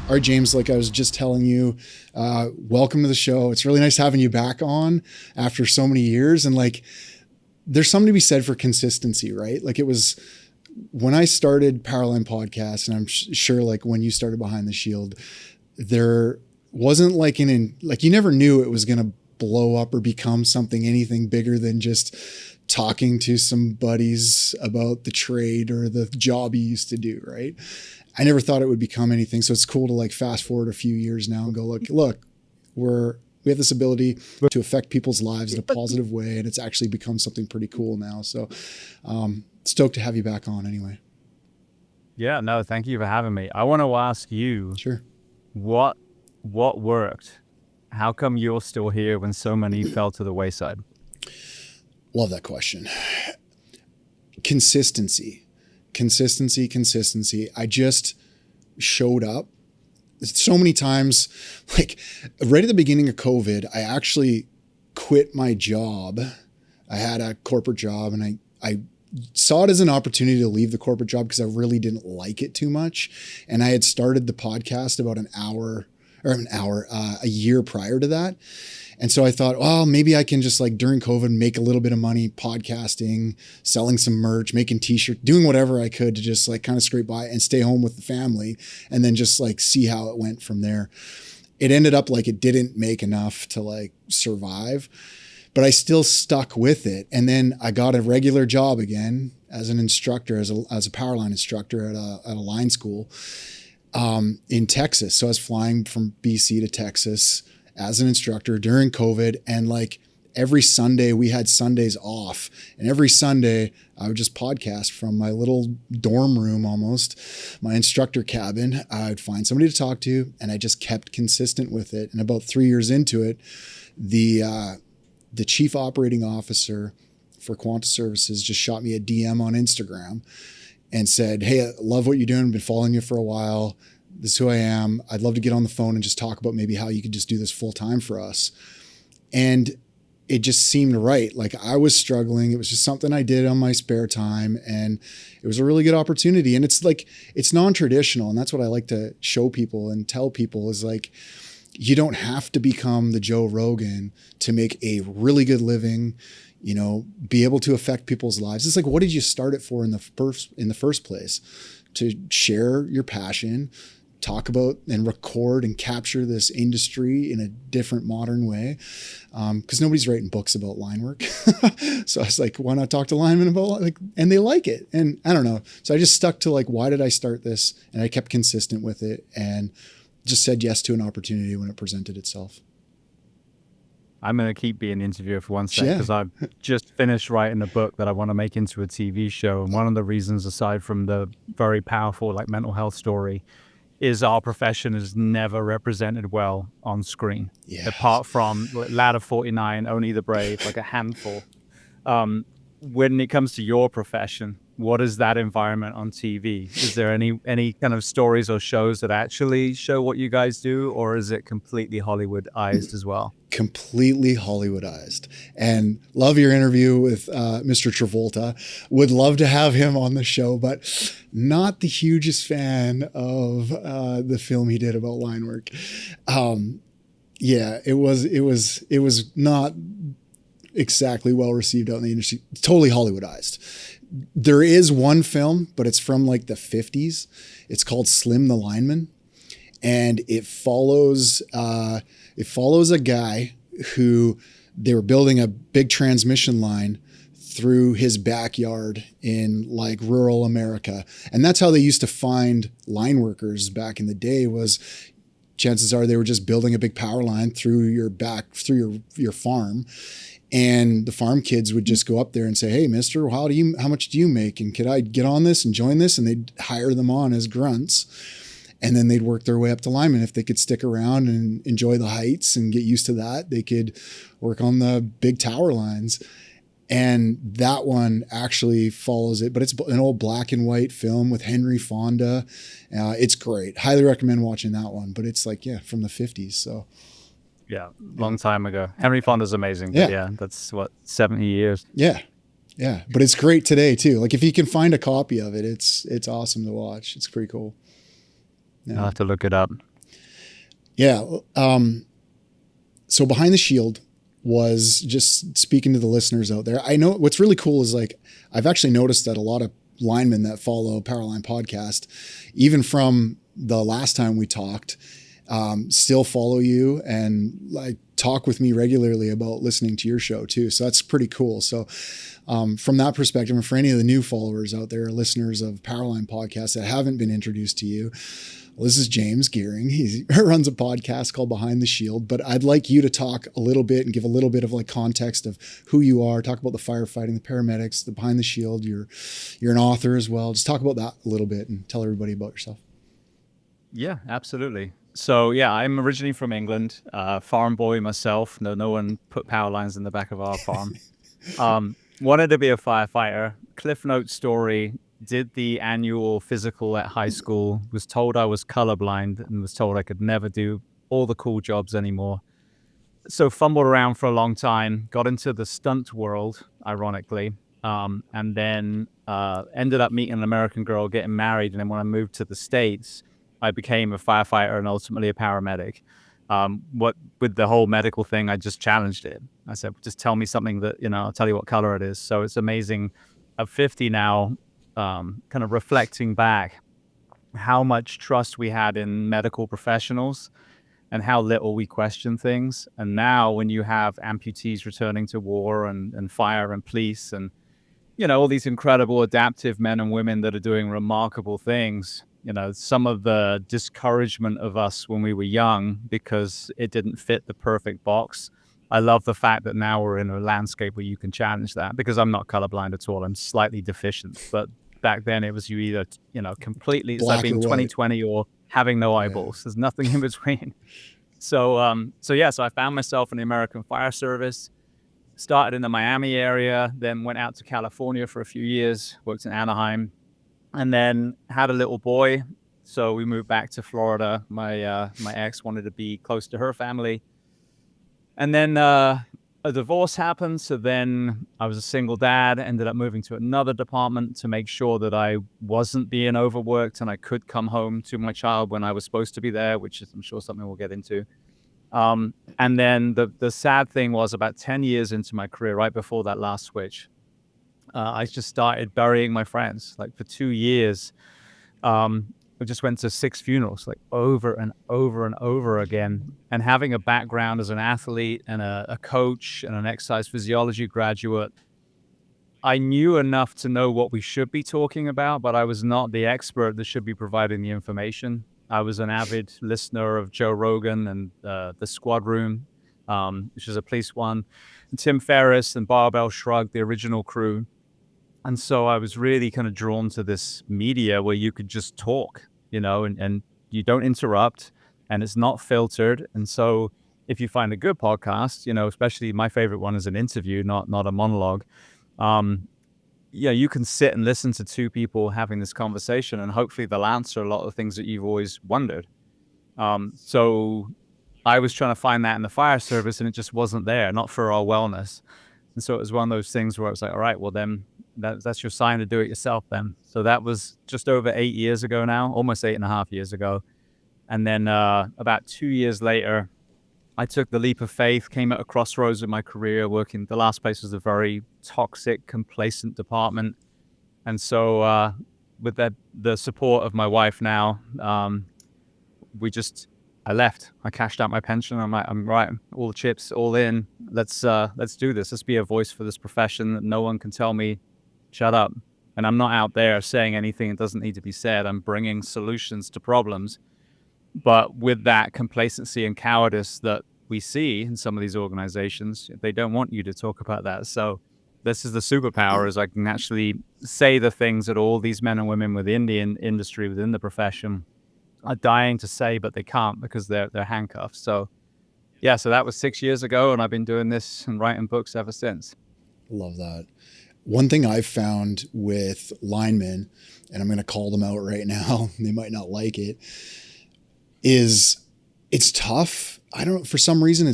All right, James, like I was just telling you, welcome to the show. It's really nice having you back on after so many years. And like, there's something to be said for consistency, right? Like it was when I started Powerline Podcast, and I'm sure like when you started Behind the Shield, there wasn't like you never knew it was going to blow up or become anything bigger than just talking to some buddies about the trade or the job you used to do, right? I never thought it would become anything. So it's cool to like fast forward a few years now and go, look, we have this ability to affect people's lives in a positive way. And it's actually become something pretty cool now. So stoked to have you back on anyway. Yeah, no, thank you for having me. I want to ask you, sure, what worked? How come you're still here when so many fell to the wayside? Love that question. Consistency. I just showed up so many times. Like right at the beginning of COVID, I actually quit my job. I had a corporate job, and I saw it as an opportunity to leave the corporate job because I really didn't like it too much. And I had started the podcast about a year prior to that. And so I thought, well, maybe I can just like during COVID make a little bit of money podcasting, selling some merch, making t-shirts, doing whatever I could to just like kind of scrape by and stay home with the family, and then just like see how it went from there. It ended up like it didn't make enough to like survive, but I still stuck with it. And then I got a regular job again as an instructor, as a Powerline instructor at a line school in Texas. So I was flying from BC to Texas as an instructor during COVID. And like every Sunday, we had Sundays off. And every Sunday, I would just podcast from my little dorm room, almost my instructor cabin. I would find somebody to talk to, and I just kept consistent with it. And about 3 years into it, the chief operating officer for Quanta Services just shot me a DM on Instagram and said, "Hey, I love what you're doing. I've been following you for a while. This is who I am. I'd love to get on the phone and just talk about maybe how you could just do this full time for us." And it just seemed right. Like I was struggling. It was just something I did on my spare time, and it was a really good opportunity. And it's like, it's non-traditional. And that's what I like to show people and tell people is like, you don't have to become the Joe Rogan to make a really good living, be able to affect people's lives. It's like, what did you start it for in the first place? To share your passion, talk about and record and capture this industry in a different modern way. Because nobody's writing books about line work. So I was like, why not talk to linemen about and they like it. And I don't know. So I just stuck to like, why did I start this? And I kept consistent with it and just said yes to an opportunity when it presented itself. I'm going to keep being an interviewer for one second because I've just finished writing a book that I want to make into a TV show. And one of the reasons, aside from the very powerful like mental health story, is our profession is never represented well on screen. Yes. Apart from Lad of 49, Only the Brave, like a handful. When it comes to your profession, what is that environment on TV? Is there any kind of stories or shows that actually show what you guys do, or is it completely Hollywoodized as well? Completely Hollywoodized. And love your interview with Mr. Travolta. Would love to have him on the show, but not the hugest fan of the film he did about line work. It was not exactly well received out in the industry. Totally Hollywoodized. There is one film, but it's from like the 50s. It's called Slim the Lineman, and it follows a guy who they were building a big transmission line through his backyard in like rural America, and that's how they used to find line workers back in the day. Was chances are they were just building a big power line through your farm. And the farm kids would just go up there and say, "Hey, mister, how much do you make? And could I get on this and join this?" And they'd hire them on as grunts. And then they'd work their way up to linemen. If they could stick around and enjoy the heights and get used to that, they could work on the big tower lines. And that one actually follows it, but it's an old black and white film with Henry Fonda. It's great. Highly recommend watching that one, but it's like, from the 50s. So. Yeah, long time ago. Henry Fonda's amazing. Yeah, that's 70 years. Yeah, but it's great today too. Like if you can find a copy of it, it's awesome to watch. It's pretty cool. Yeah. I'll have to look it up. Yeah. So Behind the Shield was, just speaking to the listeners out there, I know what's really cool is like, I've actually noticed that a lot of linemen that follow Powerline Podcast, even from the last time we talked, still follow you and like talk with me regularly about listening to your show too. So that's pretty cool. So from that perspective, and for any of the new followers out there, listeners of Powerline Podcast that haven't been introduced to you, well, this is James Geering. He runs a podcast called Behind the Shield, but I'd like you to talk a little bit and give a little bit of like context of who you are, talk about the firefighting, the paramedics, the Behind the Shield. You're an author as well. Just talk about that a little bit and tell everybody about yourself. Yeah, absolutely. So yeah, I'm originally from England, farm boy myself. No one put power lines in the back of our farm. Wanted to be a firefighter. Cliff Note story, did the annual physical at high school, was told I was colorblind and was told I could never do all the cool jobs anymore. So fumbled around for a long time, got into the stunt world, ironically, and then ended up meeting an American girl, getting married. And then when I moved to the States, I became a firefighter and ultimately a paramedic. What with the whole medical thing, I just challenged it. I said, just tell me something that, I'll tell you what color it is. So it's amazing. At 50 now, kind of reflecting back how much trust we had in medical professionals and how little we question things. And now when you have amputees returning to war and fire and police and, all these incredible adaptive men and women that are doing remarkable things, some of the discouragement of us when we were young because it didn't fit the perfect box. I love the fact that now we're in a landscape where you can challenge that, because I'm not colorblind at all. I'm slightly deficient, but back then it was you either, completely, it's like being 20/20 or having no eyeballs. There's nothing in between. So I found myself in the American Fire Service, started in the Miami area, then went out to California for a few years, worked in Anaheim, and then had a little boy. So we moved back to Florida. My ex wanted to be close to her family. And then a divorce happened. So then I was a single dad, ended up moving to another department to make sure that I wasn't being overworked and I could come home to my child when I was supposed to be there, which is, I'm sure, something we'll get into. And then the sad thing was, about 10 years into my career, right before that last switch, I just started burying my friends. Like for 2 years, I just went to 6 funerals, like over and over and over again. And having a background as an athlete and a coach and an exercise physiology graduate, I knew enough to know what we should be talking about, but I was not the expert that should be providing the information. I was an avid listener of Joe Rogan and the Squad Room, which is a police one, and Tim Ferriss and Barbell Shrugged, the original crew. And so I was really kind of drawn to this media where you could just talk, and you don't interrupt and it's not filtered. And so if you find a good podcast, especially my favorite one is an interview, not a monologue. You can sit and listen to 2 people having this conversation and hopefully they'll answer a lot of things that you've always wondered. So I was trying to find that in the fire service and it just wasn't there, not for our wellness. And so it was one of those things where I was like, all right, well then that's your sign to do it yourself then. So that was just over 8 years ago now, almost 8.5 years ago. And then about 2 years later, I took the leap of faith, came at a crossroads in my career, working. The last place was a very toxic, complacent department. And so with the support of my wife now, I left. I cashed out my pension. I'm like, I'm right, all the chips, all in. Let's do this. Let's be a voice for this profession. No one can tell me, shut up. And I'm not out there saying anything that doesn't need to be said. I'm bringing solutions to problems. But with that complacency and cowardice that we see in some of these organizations, they don't want you to talk about that. So this is the superpower, is I can actually say the things that all these men and women within the industry, within the profession, are dying to say, but they can't because they're handcuffed. So yeah, so that was 6 years ago, and I've been doing this and writing books ever since. Love that. One thing I've found with linemen, and I'm going to call them out right now, they might not like it, is it's tough. For some reason,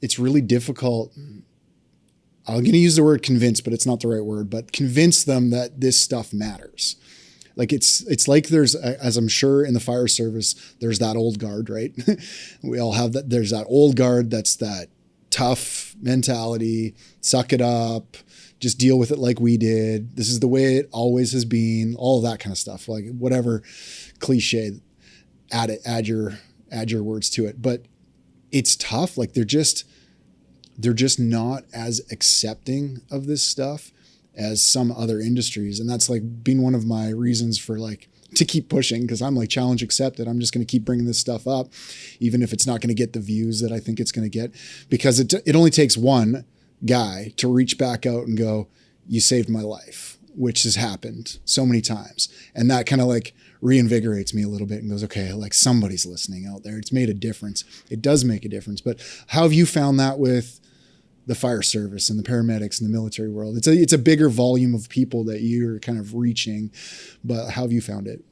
it's really difficult. I'm going to use the word convince, but it's not the right word, but convince them that this stuff matters. Like it's like there's, as I'm sure in the fire service, there's that old guard, right? We all have that. There's that old guard. That's that tough mentality, suck it up, just deal with it like we did. This is the way it always has been, all of that kind of stuff. Like whatever cliche, add your words to it. But it's tough. Like they're just not as accepting of this stuff as some other industries. And that's like been one of my reasons for like to keep pushing, because I'm like, challenge accepted. I'm just going to keep bringing this stuff up, even if it's not going to get the views that I think it's going to get, because it only takes one guy to reach back out and go, you saved my life, which has happened so many times. And that kind of like reinvigorates me a little bit and goes, okay, like somebody's listening out there. It's made a difference. It does make a difference. But how have you found that with the fire service and the paramedics and the military world? It's a bigger volume of people that you're kind of reaching, but how have you found it?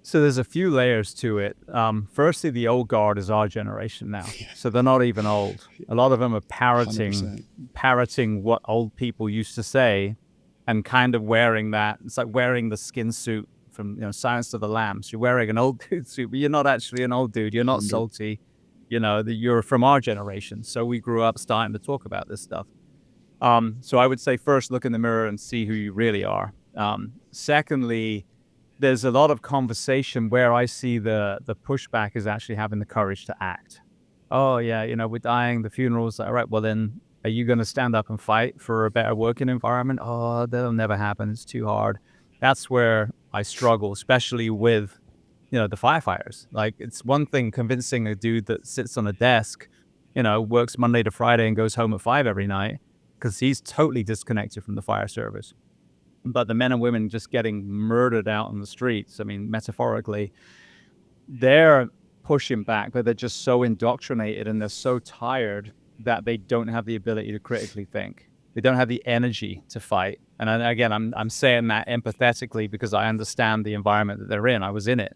So there's a few layers to it. Firstly, the old guard is our generation now. Yeah. So they're not even old. A lot of them are parroting what old people used to say and kind of wearing that. It's like wearing the skin suit from Silence of the Lambs. You're wearing an old dude suit, but you're not actually an old dude. You're not salty. You're from our generation. So we grew up starting to talk about this stuff. So I would say first, look in the mirror and see who you really are. Secondly, there's a lot of conversation where I see the pushback is actually having the courage to act. Oh yeah, we're dying, the funerals. All right, well then, are you going to stand up and fight for a better working environment? Oh, that'll never happen. It's too hard. That's where I struggle, especially with the firefighters. Like, it's one thing convincing a dude that sits on a desk, works Monday to Friday and goes home at 5 every night, because he's totally disconnected from the fire service. But the men and women just getting murdered out on the streets, I mean, metaphorically, they're pushing back, but they're just so indoctrinated and they're so tired that they don't have the ability to critically think. They don't have the energy to fight. And again, I'm saying that empathetically because I understand the environment that they're in. I was in it.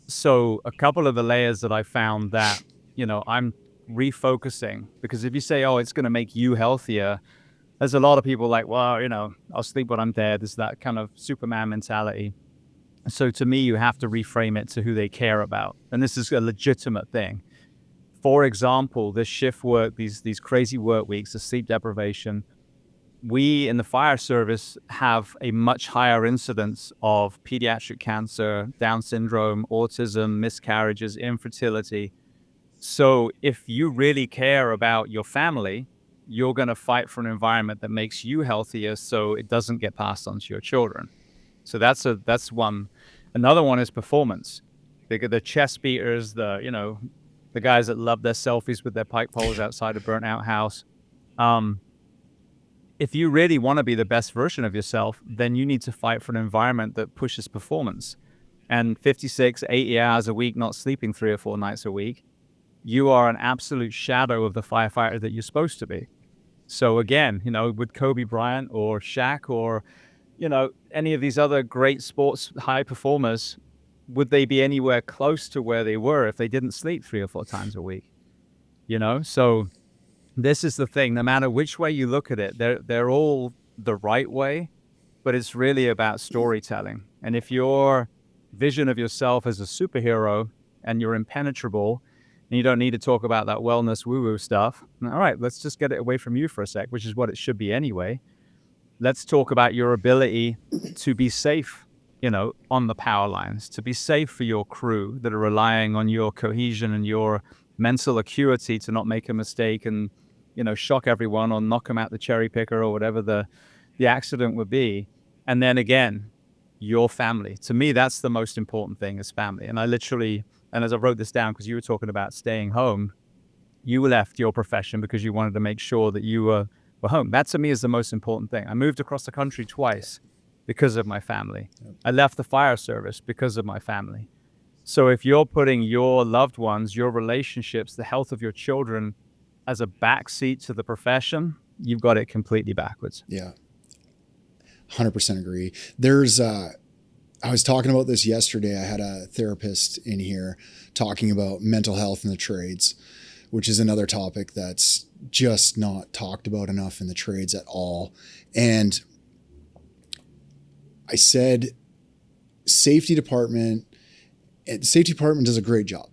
So a couple of the layers that I found that, I'm refocusing, because if you say, oh, it's going to make you healthier, there's a lot of people like, well, I'll sleep when I'm dead. There's that kind of Superman mentality. So to me, you have to reframe it to who they care about. And this is a legitimate thing. For example, this shift work, these crazy work weeks, the sleep deprivation, we in the fire service have a much higher incidence of pediatric cancer, Down syndrome, autism, miscarriages, infertility. So if you really care about your family, you're going to fight for an environment that makes you healthier so it doesn't get passed on to your children. So that's one. Another one is performance. The chest beaters, the guys that love their selfies with their pike poles outside a burnt out house. If you really want to be the best version of yourself, then you need to fight for an environment that pushes performance. And 56, 80 hours a week, not sleeping 3 or 4 nights a week, you are an absolute shadow of the firefighter that you're supposed to be. So again, with Kobe Bryant or Shaq or, any of these other great sports high performers, would they be anywhere close to where they were if they didn't sleep 3 or 4 times a week? So this is the thing. No matter which way you look at it, they're all the right way, but it's really about storytelling. And if your vision of yourself as a superhero and you're impenetrable, and you don't need to talk about that wellness woo-woo stuff, all right, let's just get it away from you for a sec, which is what it should be anyway. Let's talk about your ability to be safe, on the power lines, to be safe for your crew that are relying on your cohesion and your mental acuity to not make a mistake and, shock everyone or knock them out the cherry picker or whatever the accident would be. And then again, your family. To me, that's the most important thing, is family. And and as I wrote this down, because you were talking about staying home, you left your profession because you wanted to make sure that you were home. That to me is the most important thing. I moved across the country twice because of my family. I left the fire service because of my family. So if you're putting your loved ones, your relationships, the health of your children as a backseat to the profession, you've got it completely backwards. Yeah, 100% agree. I was talking about this yesterday. I had a therapist in here talking about mental health in the trades, which is another topic that's just not talked about enough in the trades at all. And I said, safety department does a great job,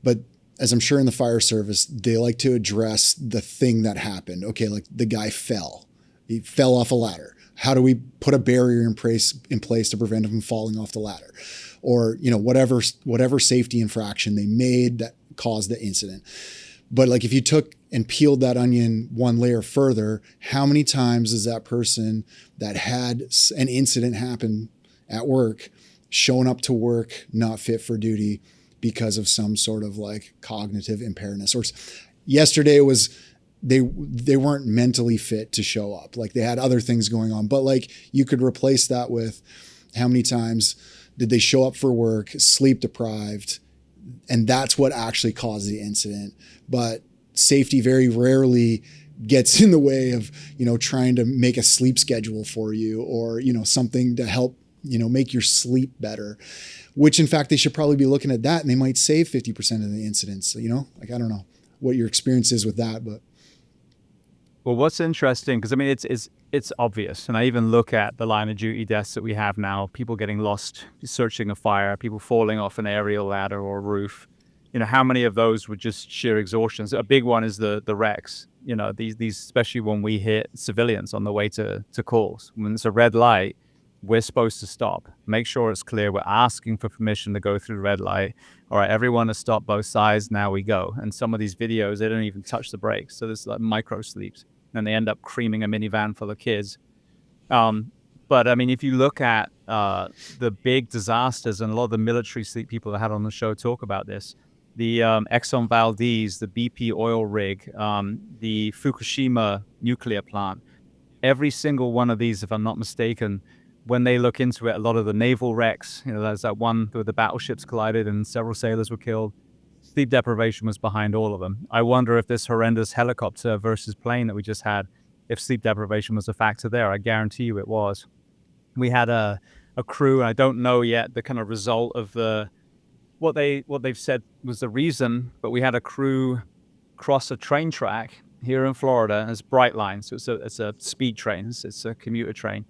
but as I'm sure in the fire service, they like to address the thing that happened. Okay, like the guy he fell off a ladder. How do we put a barrier in place to prevent him from falling off the ladder? Or, whatever safety infraction they made that caused the incident. But like if you took and peeled that onion one layer further, how many times is that person that had an incident happen at work shown up to work not fit for duty because of some sort of like cognitive impairment? Or yesterday was they weren't mentally fit to show up. Like they had other things going on, but like you could replace that with how many times did they show up for work, sleep deprived, and that's what actually caused the incident. But safety very rarely gets in the way of, trying to make a sleep schedule for you or, something to help, make your sleep better, which in fact, they should probably be looking at that and they might save 50% of the incidents. So, I don't know what your experience is with that, but. Well, what's interesting, because I mean, it's obvious. And I even look at the line of duty deaths that we have now, people getting lost, searching a fire, people falling off an aerial ladder or roof. How many of those were just sheer exhaustion? So a big one is the wrecks, these, especially when we hit civilians on the way to calls. When it's a red light, we're supposed to stop, make sure it's clear. We're asking for permission to go through the red light. All right, everyone has stopped both sides. Now we go. And some of these videos, they don't even touch the brakes. So there's like micro sleeps. And they end up creaming a minivan full of kids. But I mean, if you look at the big disasters, and a lot of the military sleep people that had on the show talk about this, the Exxon Valdez, the BP oil rig, the Fukushima nuclear plant, every single one of these, if I'm not mistaken, when they look into it, a lot of the naval wrecks, there's that one where the battleships collided and several sailors were killed. Sleep deprivation was behind all of them. I wonder if this horrendous helicopter versus plane that we just had, if sleep deprivation was a factor there. I guarantee you it was. We had a crew, and I don't know yet the kind of result of what they've said was the reason, but we had a crew cross a train track here in Florida. It's Brightline, so it's a speed train, it's a commuter train,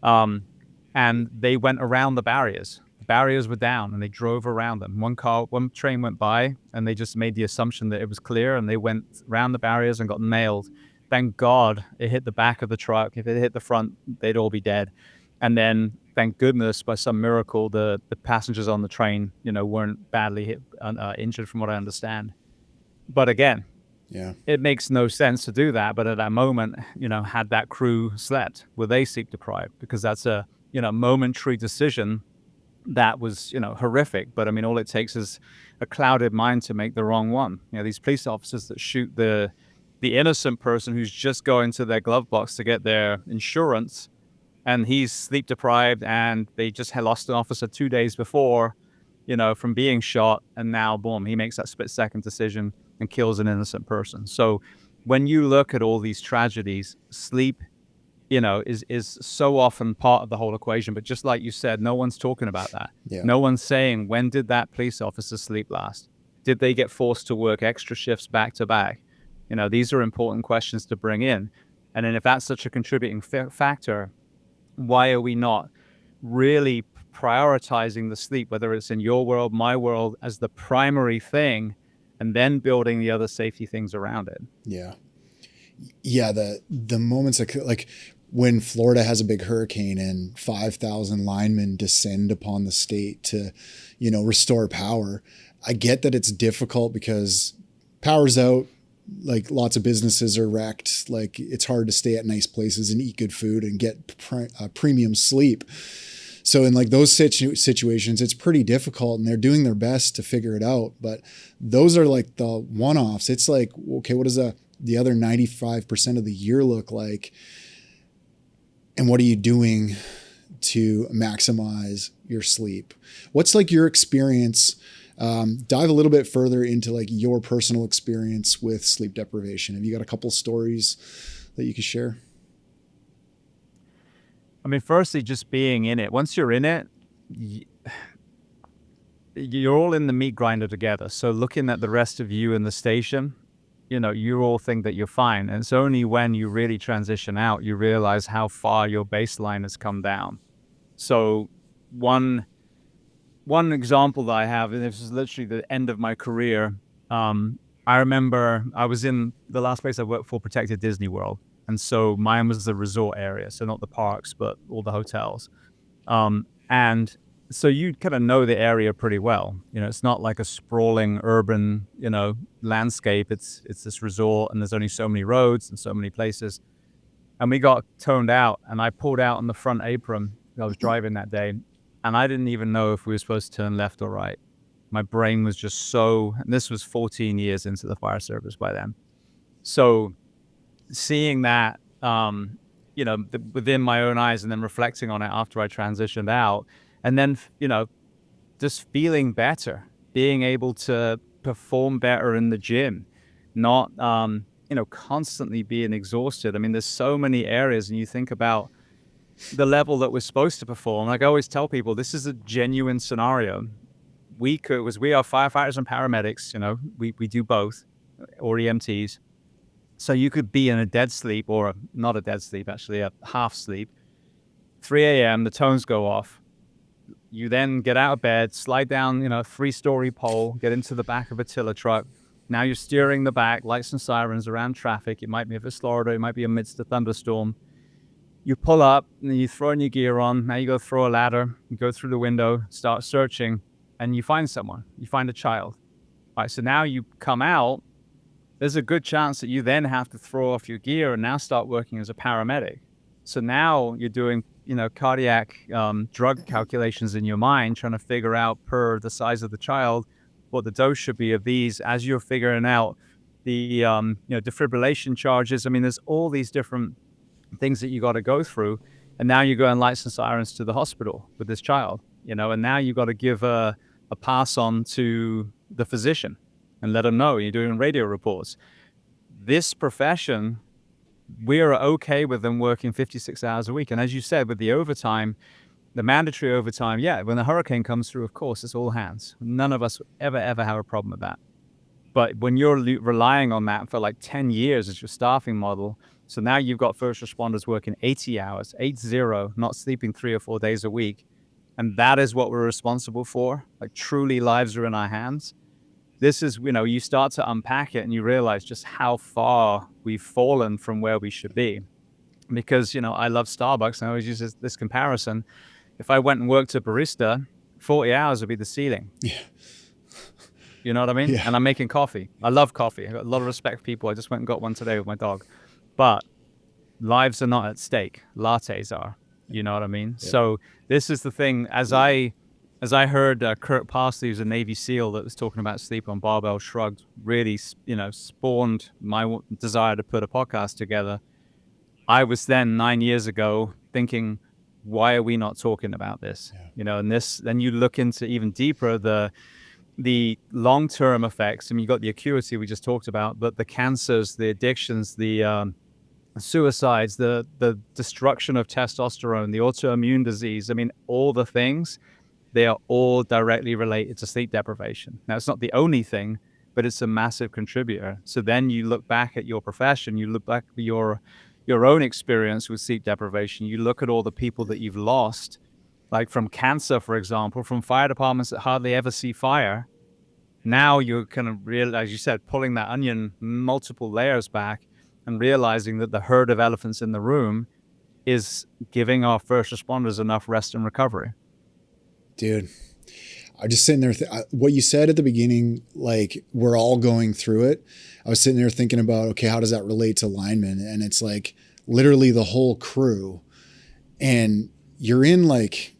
and they went around the barriers. Barriers were down and they drove around them. One train went by and they just made the assumption that it was clear and they went around the barriers and got nailed. Thank God it hit the back of the truck. If it hit the front, they'd all be dead. And then thank goodness by some miracle, the passengers on the train, weren't badly hit, injured from what I understand. But again, it makes no sense to do that. But at that moment, had that crew slept, were they sleep deprived? Because that's a, momentary decision that was, horrific. But I mean, all it takes is a clouded mind to make the wrong one. These police officers that shoot the innocent person who's just going to their glove box to get their insurance, and he's sleep deprived, and they just had lost an officer 2 days before, from being shot, and now boom, he makes that split-second decision and kills an innocent person. So when you look at all these tragedies, sleep is so often part of the whole equation. But just like you said, no one's talking about that. Yeah. No one's saying, when did that police officer sleep last? Did they get forced to work extra shifts back to back? These are important questions to bring in. And then if that's such a contributing factor, why are we not really prioritizing the sleep, whether it's in your world, my world, as the primary thing, and then building the other safety things around it? Yeah. The moments like when Florida has a big hurricane and 5,000 linemen descend upon the state to, restore power. I get that it's difficult because power's out, like lots of businesses are wrecked. Like it's hard to stay at nice places and eat good food and get premium sleep. So in like those situations, it's pretty difficult and they're doing their best to figure it out. But those are like the one-offs. It's like, okay, what does the other 95% of the year look like? And what are you doing to maximize your sleep? What's like your experience? Dive a little bit further into like your personal experience with sleep deprivation. Have you got a couple stories that you could share? I mean, firstly, just being in it. Once you're in it, you're all in the meat grinder together. So looking at the rest of you in the station, you all think that you're fine. And it's only when you really transition out, you realize how far your baseline has come down. So one example that I have, and this is literally the end of my career. I remember I was in the last place I worked for, protected Disney World. And so mine was the resort area. So not the parks, but all the hotels. And so you kind of know the area pretty well. It's not like a sprawling urban, landscape. It's this resort, and there's only so many roads and so many places. And we got toned out, and I pulled out on the front apron. I was driving that day, and I didn't even know if we were supposed to turn left or right. My brain was just so, and this was 14 years into the fire service by then. So seeing that, within my own eyes, and then reflecting on it after I transitioned out, and then, just feeling better, being able to perform better in the gym, not, constantly being exhausted. I mean, there's so many areas, and you think about the level that we're supposed to perform. Like I always tell people, this is a genuine scenario. We are firefighters and paramedics, we do both, or EMTs. So you could be in a dead sleep, or not a dead sleep, actually a half sleep. 3 a.m., the tones go off. You then get out of bed, slide down, a 3-story pole, get into the back of a tiller truck. Now you're steering the back, lights and sirens around traffic. It might be if it's Florida, it might be amidst a thunderstorm. You pull up, and then you throw in your gear on. Now you go throw a ladder, you go through the window, start searching, and you find someone. You find a child. All right, so now you come out. There's a good chance that you then have to throw off your gear and now start working as a paramedic. So now you're doing, cardiac drug calculations in your mind, trying to figure out per the size of the child what the dose should be of these as you're figuring out the, defibrillation charges. I mean, there's all these different things that you got to go through. And now you go in lights and sirens to the hospital with this child, and now you got to give a pass on to the physician and let them know you're doing radio reports. This profession, we're okay with them working 56 hours a week. And as you said, with the overtime, the mandatory overtime, when the hurricane comes through, of course, it's all hands. None of us ever have a problem with that. But when you're relying on that for like 10 years as your staffing model, so now you've got first responders working 80 hours, 80, not sleeping 3 or 4 days a week. And that is what we're responsible for. Like truly lives are in our hands. This is, you start to unpack it and you realize just how far we've fallen from where we should be. Because, I love Starbucks, and I always use this comparison. If I went and worked a barista, 40 hours would be the ceiling. Yeah. You know what I mean? Yeah. And I'm making coffee. I love coffee. I got a lot of respect for people. I just went and got one today with my dog. But lives are not at stake. Lattes are. You know what I mean? Yeah. So this is the thing. As I heard Kirk Parsley, who's a Navy SEAL, that was talking about sleep on barbell shrugged, really, spawned my desire to put a podcast together. I was then 9 years ago thinking, why are we not talking about this? Yeah. And then you look into even deeper the long-term effects. I mean, you got the acuity we just talked about, but the cancers, the addictions, the suicides, the destruction of testosterone, the autoimmune disease. I mean, all the things, they are all directly related to sleep deprivation. Now, it's not the only thing, but it's a massive contributor. So then you look back at your profession, you look back at your own experience with sleep deprivation, you look at all the people that you've lost, like from cancer, for example, from fire departments that hardly ever see fire. Now you're kind of as you said, pulling that onion multiple layers back and realizing that the herd of elephants in the room is giving our first responders enough rest and recovery. Dude, I'm just sitting there. What you said at the beginning, like we're all going through it. I was sitting there thinking about, okay, how does that relate to linemen? And it's like literally the whole crew. And you're in like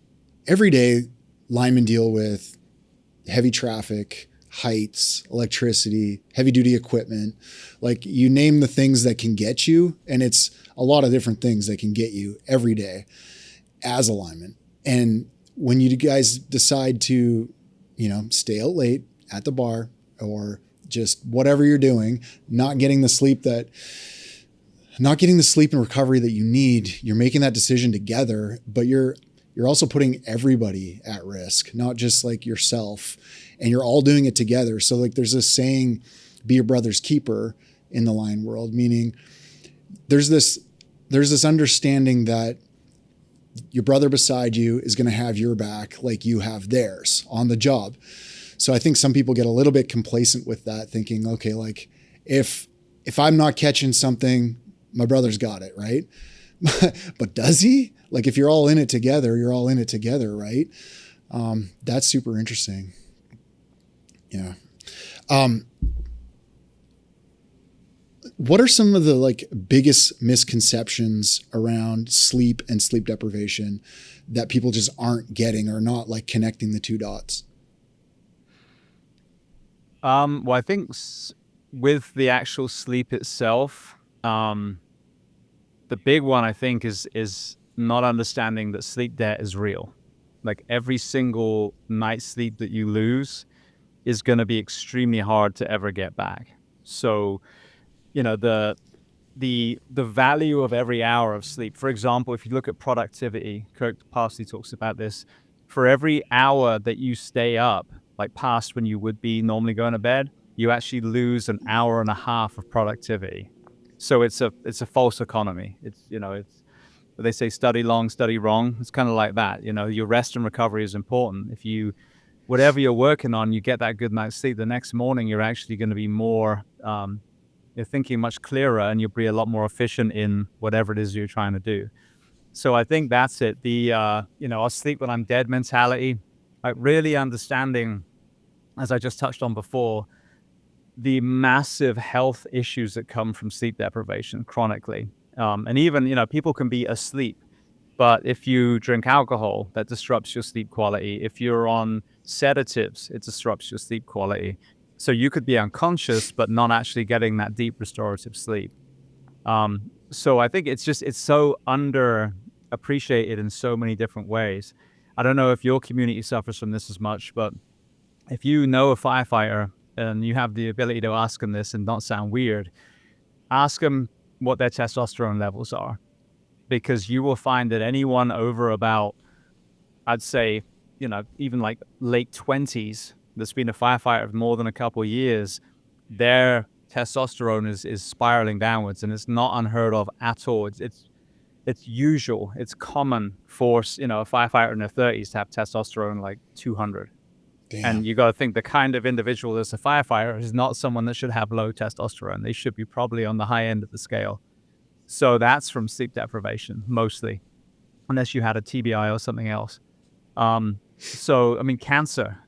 every day, linemen deal with heavy traffic, heights, electricity, heavy duty equipment. Like you name the things that can get you. And it's a lot of different things that can get you every day as a lineman. And when you guys decide to, stay out late at the bar or just whatever you're doing, not getting the sleep and recovery that you need, you're making that decision together, but you're also putting everybody at risk, not just like yourself, and you're all doing it together. So like there's this saying, be your brother's keeper in the line world, meaning there's this understanding that your brother beside you is going to have your back like you have theirs on the job. So I think some people get a little bit complacent with that, thinking, okay, like if I'm not catching something, my brother's got it, right? But does he? Like if you're all in it together, you're all in it together, right? That's super interesting. Yeah. What are some of the like biggest misconceptions around sleep and sleep deprivation that people just aren't getting or not like connecting the two dots? Well, I think with the actual sleep itself, the big one I think is not understanding that sleep debt is real. Like every single night's sleep that you lose is going to be extremely hard to ever get back. So, the value of every hour of sleep. For example, if you look at productivity, Kirk Parsley talks about this. For every hour that you stay up, like past when you would be normally going to bed, you actually lose an hour and a half of productivity. So it's a false economy. It's they say study long, study wrong. It's kind of like that. Your rest and recovery is important. If you whatever you're working on, you get that good night's sleep, the next morning you're actually going to be more you're thinking much clearer, and you'll be a lot more efficient in whatever it is you're trying to do. So I think that's it. The I'll sleep when I'm dead mentality, like really understanding, as I just touched on before, the massive health issues that come from sleep deprivation chronically. And even, people can be asleep, but if you drink alcohol, that disrupts your sleep quality. If you're on sedatives, it disrupts your sleep quality. So you could be unconscious, but not actually getting that deep restorative sleep. So I think it's so underappreciated in so many different ways. I don't know if your community suffers from this as much, but if you know a firefighter and you have the ability to ask them this and not sound weird, ask them what their testosterone levels are, because you will find that anyone over about, I'd say, even like late 20s that's been a firefighter for more than a couple of years, their testosterone is spiraling downwards, and it's not unheard of at all. It's usual. It's common for a firefighter in their 30s to have testosterone like 200. Damn. And you got to think the kind of individual that's a firefighter is not someone that should have low testosterone. They should be probably on the high end of the scale. So that's from sleep deprivation mostly, unless you had a TBI or something else. Cancer,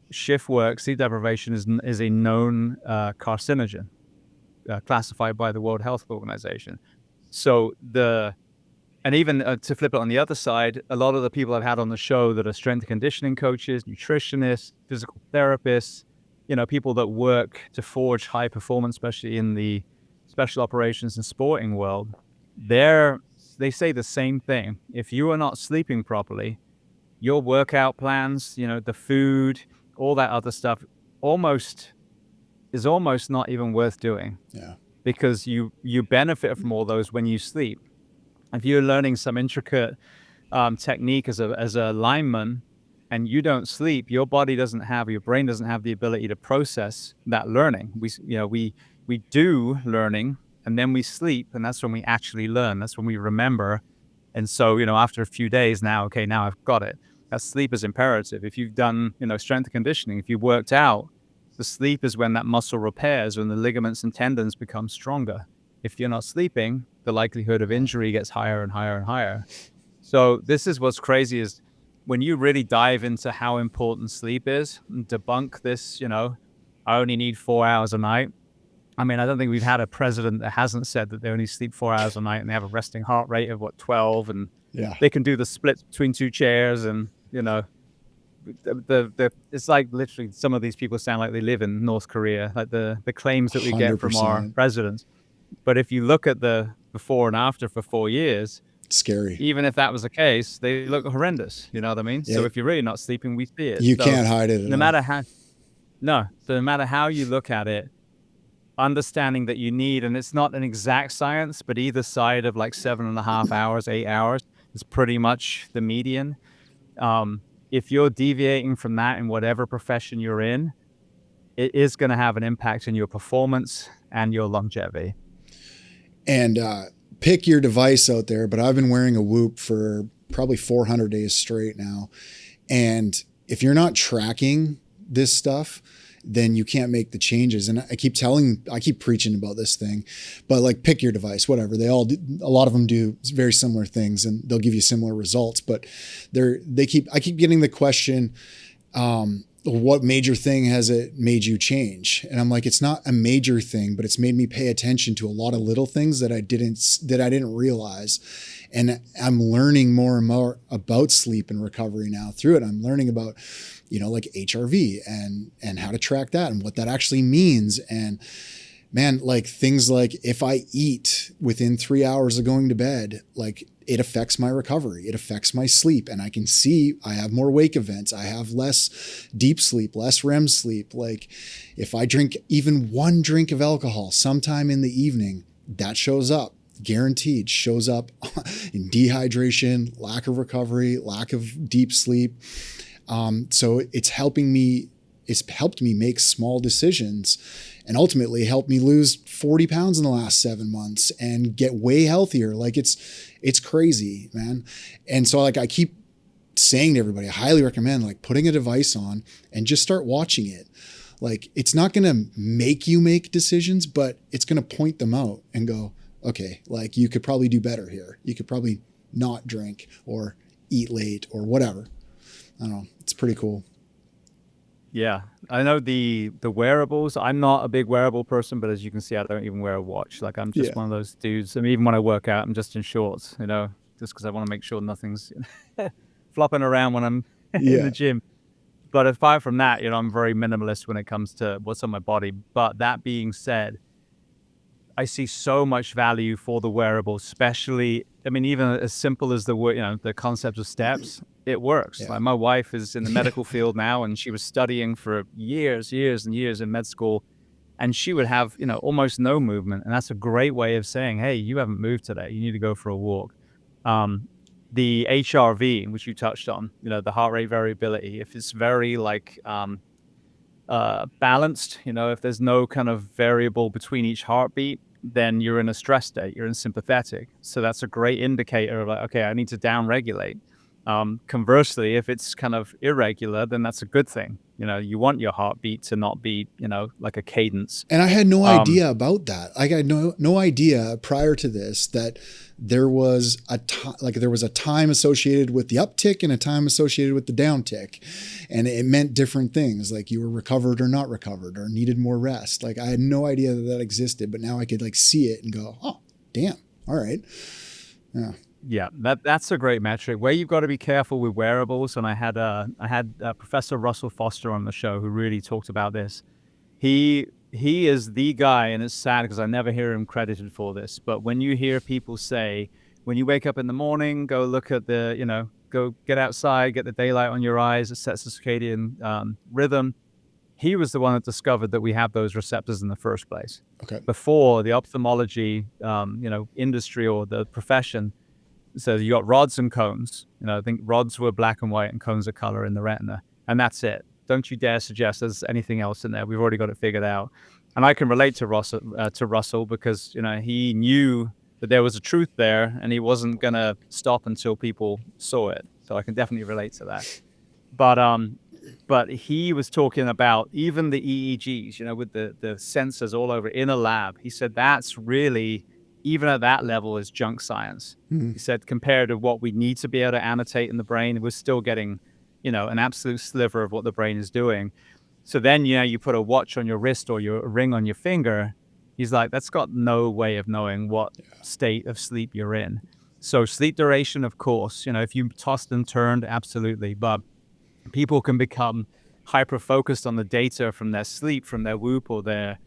shift work, sleep deprivation is a known carcinogen classified by the World Health Organization. So and even to flip it on the other side, a lot of the people I've had on the show that are strength and conditioning coaches, nutritionists, physical therapists, people that work to forge high performance, especially in the special operations and sporting world, they say the same thing. If you are not sleeping properly, your workout plans, the food, all that other stuff is almost not even worth doing. Yeah. Because you benefit from all those when you sleep. If you're learning some intricate technique as a lineman and you don't sleep, your brain doesn't have the ability to process that learning. We do learning, and then we sleep, and that's when we actually learn. That's when we remember. And so, after a few days now I've got it. That sleep is imperative. If you've done, strength and conditioning, if you've worked out, the sleep is when that muscle repairs, when the ligaments and tendons become stronger. If you're not sleeping, the likelihood of injury gets higher and higher and higher. So this is what's crazy, is when you really dive into how important sleep is and debunk this, I only need 4 hours a night. I mean, I don't think we've had a president that hasn't said that they only sleep 4 hours a night and they have a resting heart rate of 12, and they can do the split between two chairs, and it's like literally some of these people sound like they live in North Korea, like the claims that we get from our presidents. But if you look at the before and after for 4 years, scary. Even if that was the case, they look horrendous. You know what I mean? Yeah. So if you're really not sleeping, we see it. You can't hide it. No matter how you look at it, understanding that you need, and it's not an exact science, but either side of like 7.5 hours, 8 hours is pretty much the median. If you're deviating from that in whatever profession you're in, it is going to have an impact on your performance and your longevity. And pick your device out there, but I've been wearing a Whoop for probably 400 days straight now. And if you're not tracking this stuff, then you can't make the changes. And I keep preaching about this thing, but like, pick your device, whatever. They all do, a lot of them do very similar things, and they'll give you similar results. But I keep getting the question, what major thing has it made you change? And I'm like, it's not a major thing, but it's made me pay attention to a lot of little things that I didn't realize. And I'm learning more and more about sleep and recovery now through it. I'm learning about, like HRV and how to track that and what that actually means. And man, like things like if I eat within 3 hours of going to bed, like it affects my recovery. It affects my sleep. And I can see I have more wake events. I have less deep sleep, less REM sleep. Like if I drink even one drink of alcohol sometime in the evening, that shows up. Guaranteed shows up in dehydration, lack of recovery, lack of deep sleep. So it's helped me make small decisions, and ultimately helped me lose 40 pounds in the last 7 months and get way healthier. Like it's crazy, man. And so like I keep saying to everybody, I highly recommend like putting a device on and just start watching it. Like it's not going to make you make decisions, but it's going to point them out and go, okay, like you could probably do better here. You could probably not drink or eat late or whatever. I don't know. It's pretty cool. Yeah. I know the wearables, I'm not a big wearable person, but as you can see, I don't even wear a watch. Like I'm just one of those dudes. I mean, even when I work out, I'm just in shorts, just because I want to make sure nothing's flopping around when I'm in the gym. But aside from that, I'm very minimalist when it comes to what's on my body. But that being said, I see so much value for the wearable, especially, I mean, even as simple as the concept of steps, it works. Like my wife is in the medical field now, and she was studying for years and years in med school, and she would have, almost no movement. And that's a great way of saying, hey, you haven't moved today. You need to go for a walk. The HRV, which you touched on, the heart rate variability, if it's very balanced, if there's no kind of variable between each heartbeat, then you're in a stress state, you're in sympathetic. So that's a great indicator of like, okay, I need to down regulate. Conversely, if it's kind of irregular, then that's a good thing. You want your heartbeat to not be, like a cadence. And I had no idea about that. I had no idea prior to this that there was a time associated with the uptick and a time associated with the downtick, and it meant different things. Like you were recovered or not recovered or needed more rest. Like I had no idea that existed, but now I could like see it and go, oh, damn. All right. Yeah. Yeah, that's a great metric. Where you've got to be careful with wearables, and I had Professor Russell Foster on the show who really talked about this. He is the guy, and it's sad because I never hear him credited for this. But when you hear people say, when you wake up in the morning, go look at go get outside, get the daylight on your eyes, it sets the circadian rhythm. He was the one that discovered that we have those receptors in the first place. Okay. Before the ophthalmology, industry or the profession. So you got rods and cones. I think rods were black and white and cones are color in the retina. And that's it. Don't you dare suggest there's anything else in there. We've already got it figured out. And I can relate to Russell because, he knew that there was a truth there and he wasn't going to stop until people saw it. So I can definitely relate to that. But he was talking about even the EEGs, with the sensors all over in a lab. He said that's really, even at that level, is junk science. He said compared to what we need to be able to annotate in the brain, we're still getting, an absolute sliver of what the brain is doing. So then, you put a watch on your wrist or your ring on your finger. He's like, that's got no way of knowing what state of sleep you're in. So sleep duration, of course, if you tossed and turned, absolutely. But people can become hyper-focused on the data from their sleep, from their Whoop or their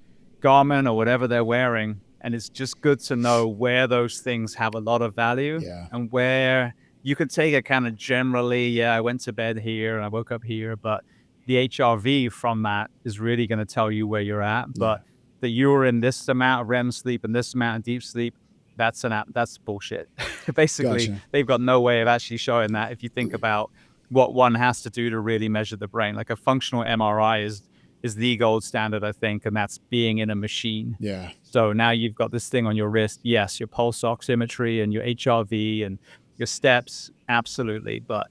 Garmin or whatever they're wearing. And it's just good to know where those things have a lot of value and where you could take it kind of generally, I went to bed here and I woke up here, but the HRV from that is really going to tell you where you're at. But that you're in this amount of REM sleep and this amount of deep sleep, that's bullshit. Basically, They've got no way of actually showing that if you think about what one has to do to really measure the brain. Like a functional MRI is the gold standard, I think, and that's being in a machine. Yeah. So now you've got this thing on your wrist. Yes, your pulse oximetry and your HRV and your steps, absolutely, but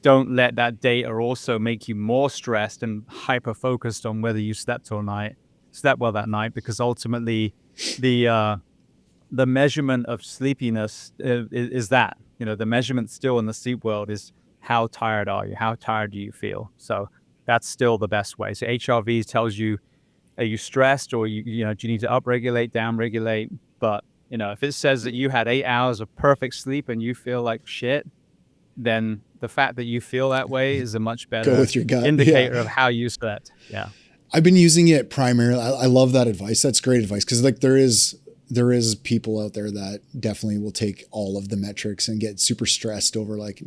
don't let that data also make you more stressed and hyper focused on whether you slept well that night, because ultimately the the measurement of sleepiness is that, the measurement still in the sleep world is how tired are you? How tired do you feel? So that's still the best way. So HRV tells you, are you stressed, or do you need to upregulate, downregulate? But if it says that you had 8 hours of perfect sleep and you feel like shit, then the fact that you feel that way is a much Go better with your gut. indicator Yeah. of how you slept. Yeah. I've been using it primarily. I love that advice. That's great advice. Cause like there is people out there that definitely will take all of the metrics and get super stressed over like,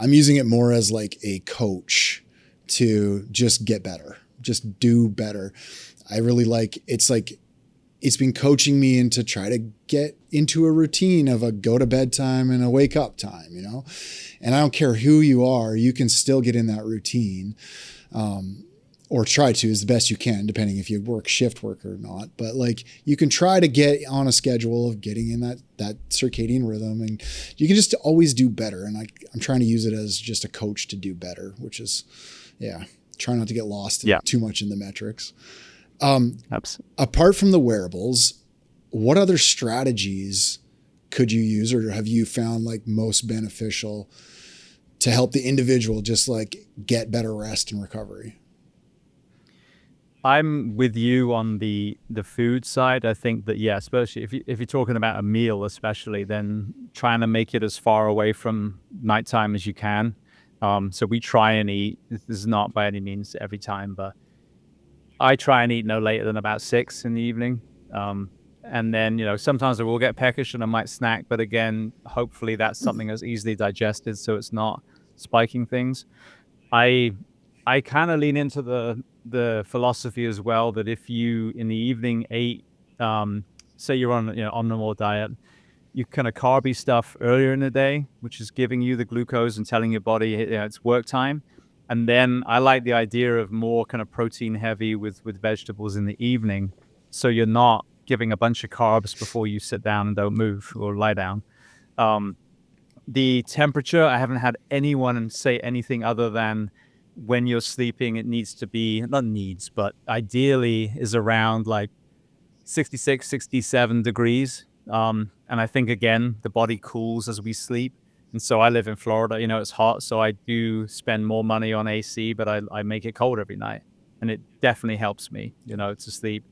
I'm using it more as like a coach to just get better, just do better. I really it's been coaching me into try to get into a routine of a go to bed time and a wake up time, and I don't care who you are, you can still get in that routine. Or try to as the best you can, depending if you work shift work or not. But like you can try to get on a schedule of getting in that circadian rhythm, and you can just always do better. And I'm trying to use it as just a coach to do better, which is, try not to get lost too much in the metrics. Apart from the wearables, what other strategies could you use or have you found like most beneficial to help the individual just like get better rest and recovery? I'm with you on the food side. I think that, especially if you're talking about a meal, especially, then trying to make it as far away from nighttime as you can. So we try and eat. This is not by any means every time, but I try and eat no later than about 6 in the evening. And then, sometimes I will get peckish and I might snack, but again, hopefully that's something that's easily digested, so it's not spiking things. I kind of lean into the philosophy as well that if you in the evening ate, say you're on omnivore diet, you kind of carby stuff earlier in the day, which is giving you the glucose and telling your body it's work time. And then I like the idea of more kind of protein heavy with vegetables in the evening, so you're not giving a bunch of carbs before you sit down and don't move or lie down. The temperature, I haven't had anyone say anything other than when you're sleeping, it needs to be, not needs, but ideally is around like 66, 67 degrees. And I think, again, the body cools as we sleep. And so I live in Florida, it's hot. So I do spend more money on AC, but I make it cold every night. And it definitely helps me, to sleep.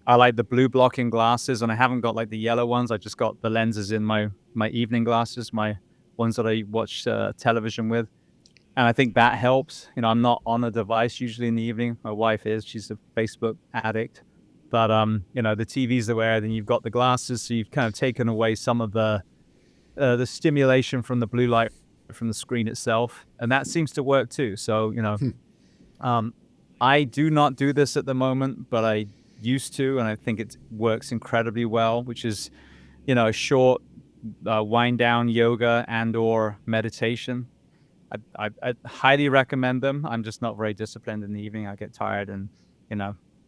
I like the blue blocking glasses, and I haven't got like the yellow ones. I just got the lenses in my evening glasses, my ones that I watch television with. And I think that helps. I'm not on a device usually in the evening. My wife is. She's a Facebook addict. But, the TV's there, then you've got the glasses. So you've kind of taken away some of the stimulation from the blue light from the screen itself. And that seems to work too. So, I do not do this at the moment, but I used to. And I think it works incredibly well, which is, a short wind down yoga and or meditation. I highly recommend them. I'm just not very disciplined in the evening. I get tired and,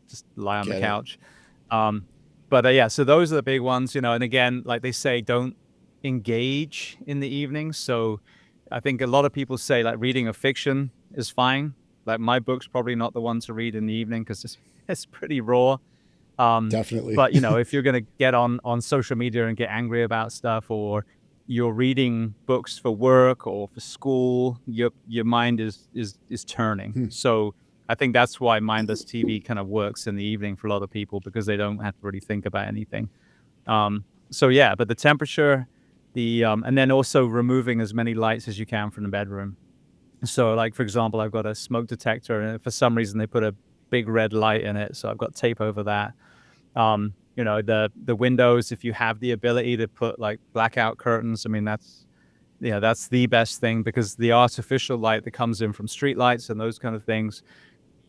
just lie on the couch. But so those are the big ones, and again, like they say, don't engage in the evening. So I think a lot of people say like reading a fiction is fine. Like my book's probably not the one to read in the evening because it's pretty raw. Definitely. But, if you're going to get on social media and get angry about stuff, or you're reading books for work or for school, your mind is turning. So I think that's why mindless TV kind of works in the evening for a lot of people, because they don't have to really think about anything. But the temperature, and then also removing as many lights as you can from the bedroom. So like, for example, I've got a smoke detector, and for some reason they put a big red light in it. So I've got tape over that. The windows, if you have the ability to put like blackout curtains, I mean, that's the best thing, because the artificial light that comes in from street lights and those kind of things,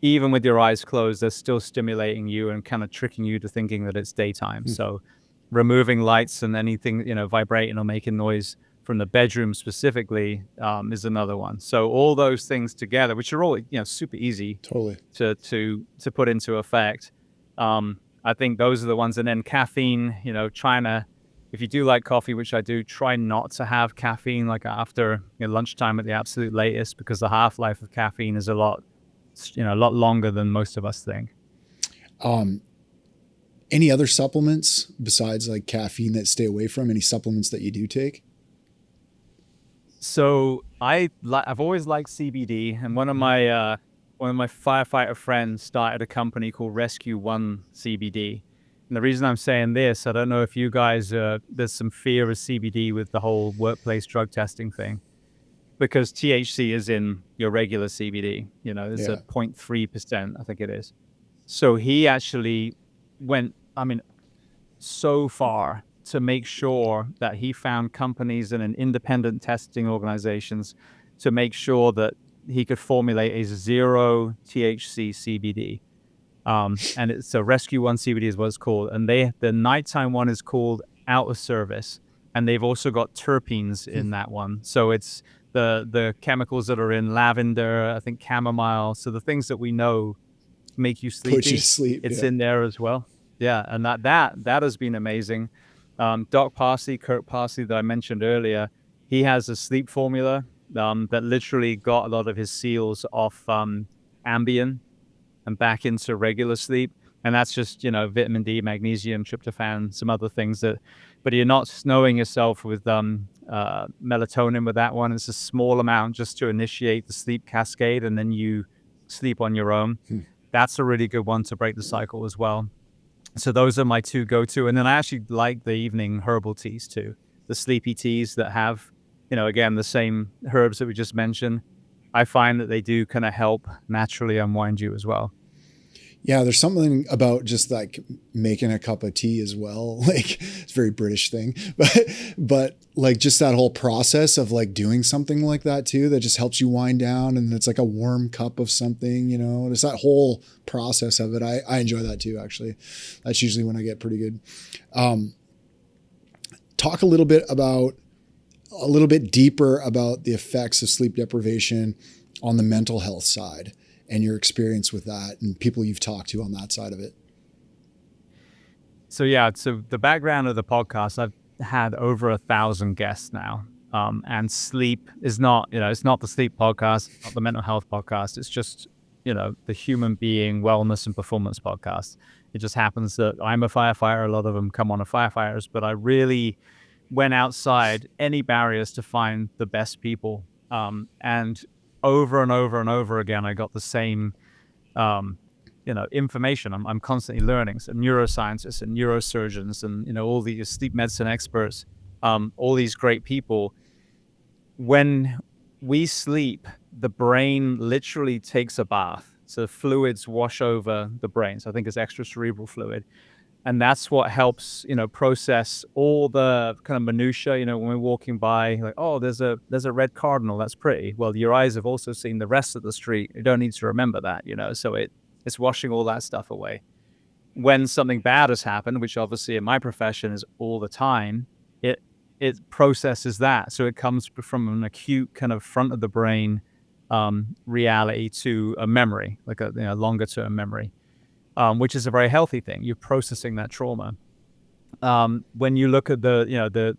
even with your eyes closed, they're still stimulating you and kind of tricking you to thinking that it's daytime. So removing lights and anything, vibrating or making noise from the bedroom specifically is another one. So all those things together, which are all, super easy to put into effect. I think those are the ones. And then caffeine, trying to if you do like coffee, which I do, try not to have caffeine like after lunchtime at the absolute latest, because the half-life of caffeine is a lot longer than most of us think. Any other supplements besides like caffeine that stay away from? Any supplements that you do take? So I've always liked CBD, and one of my firefighter friends started a company called Rescue One CBD. And the reason I'm saying this, I don't know if you guys, there's some fear of CBD with the whole workplace drug testing thing, because THC is in your regular CBD. It's a 0.3%, I think it is. So he actually went, so far to make sure that he found companies and independent testing organizations to make sure that he could formulate a 0 THC CBD. And it's a Rescue One CBD is what it's called. And the nighttime one is called Out of Service. And they've also got terpenes in that one. So it's the chemicals that are in lavender, I think chamomile. So the things that we know make you sleepy. Put you to sleep. It's in there as well. Yeah. And that has been amazing. Kirk Parsley that I mentioned earlier, he has a sleep formula that literally got a lot of his SEALs off Ambien and back into regular sleep. And that's just, vitamin D, magnesium, tryptophan, some other things but you're not snowing yourself with melatonin with that one. It's a small amount just to initiate the sleep cascade, and then you sleep on your own. That's a really good one to break the cycle as well. So those are my two go-to. And then I actually like the evening herbal teas too. The sleepy teas that have, again, the same herbs that we just mentioned. I find that they do kind of help naturally unwind you as well. Yeah, there's something about just like making a cup of tea as well. Like it's a very British thing, but like just that whole process of like doing something like that too, that just helps you wind down, and it's like a warm cup of something, It's that whole process of it. I enjoy that too, actually. That's usually when I get pretty good. Talk a little bit deeper about the effects of sleep deprivation on the mental health side, and your experience with that and people you've talked to on that side of it. So the background of the podcast, I've had over 1,000 guests now. And sleep is not, it's not the sleep podcast, not the mental health podcast. It's just, the human being wellness and performance podcast. It just happens that I'm a firefighter. A lot of them come on as firefighters, but I really went outside any barriers to find the best people. And over and over and over again, I got the same, information. I'm constantly learning. So neuroscientists and neurosurgeons and, all these sleep medicine experts, all these great people. When we sleep, the brain literally takes a bath. So fluids wash over the brain. So I think it's extracerebral fluid. And that's what helps, process all the kind of minutia, when we're walking by, like, oh, there's a red cardinal. That's pretty. Well, your eyes have also seen the rest of the street. You don't need to remember that, so it's washing all that stuff away. When something bad has happened, which obviously in my profession is all the time, it processes that. So it comes from an acute kind of front of the brain reality to a memory, like a longer term memory. Which is a very healthy thing. You're processing that trauma. When you look at the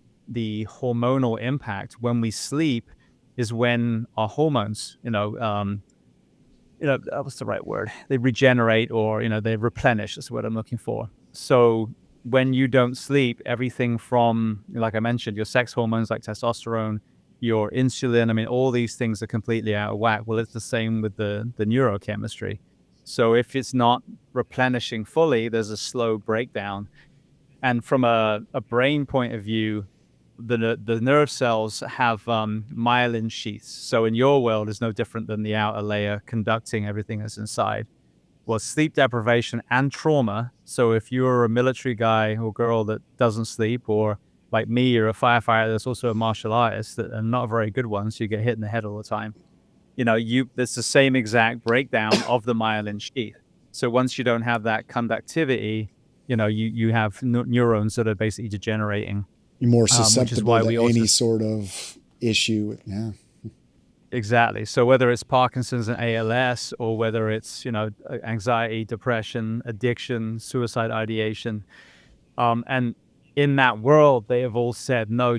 hormonal impact when we sleep, is when our hormones, what's the right word? They regenerate, or they replenish. That's what I'm looking for. So when you don't sleep, everything from, like I mentioned, your sex hormones like testosterone, your insulin, all these things are completely out of whack. Well, it's the same with the neurochemistry. So if it's not replenishing fully, there's a slow breakdown. And from a brain point of view, the nerve cells have myelin sheaths. So in your world, it's no different than the outer layer conducting everything that's inside. Well, sleep deprivation and trauma. So if you're a military guy or girl that doesn't sleep, or like me, you're a firefighter that's also a martial artist, and not a very good one, so you get hit in the head all the time. There's the same exact breakdown of the myelin sheath. So once you don't have that conductivity, you have neurons that are basically degenerating. You're more susceptible to any sort of issue. Yeah. Exactly. So whether it's Parkinson's and ALS, or whether it's, anxiety, depression, addiction, suicide ideation, and in that world, they have all said, no,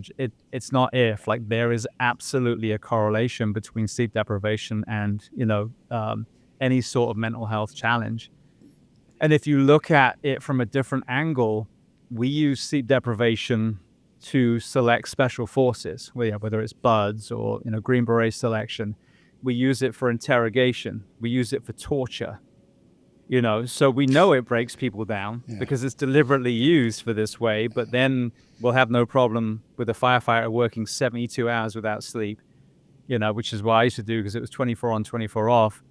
it's not if. Like, there is absolutely a correlation between sleep deprivation and, any sort of mental health challenge. And if you look at it from a different angle, we use sleep deprivation to select special forces, whether it's buds or, Green Beret selection. We use it for interrogation. We use it for torture. So we know it breaks people down because it's deliberately used for this way, but then we'll have no problem with a firefighter working 72 hours without sleep, which is what I used to do because it was 24 on, 24 off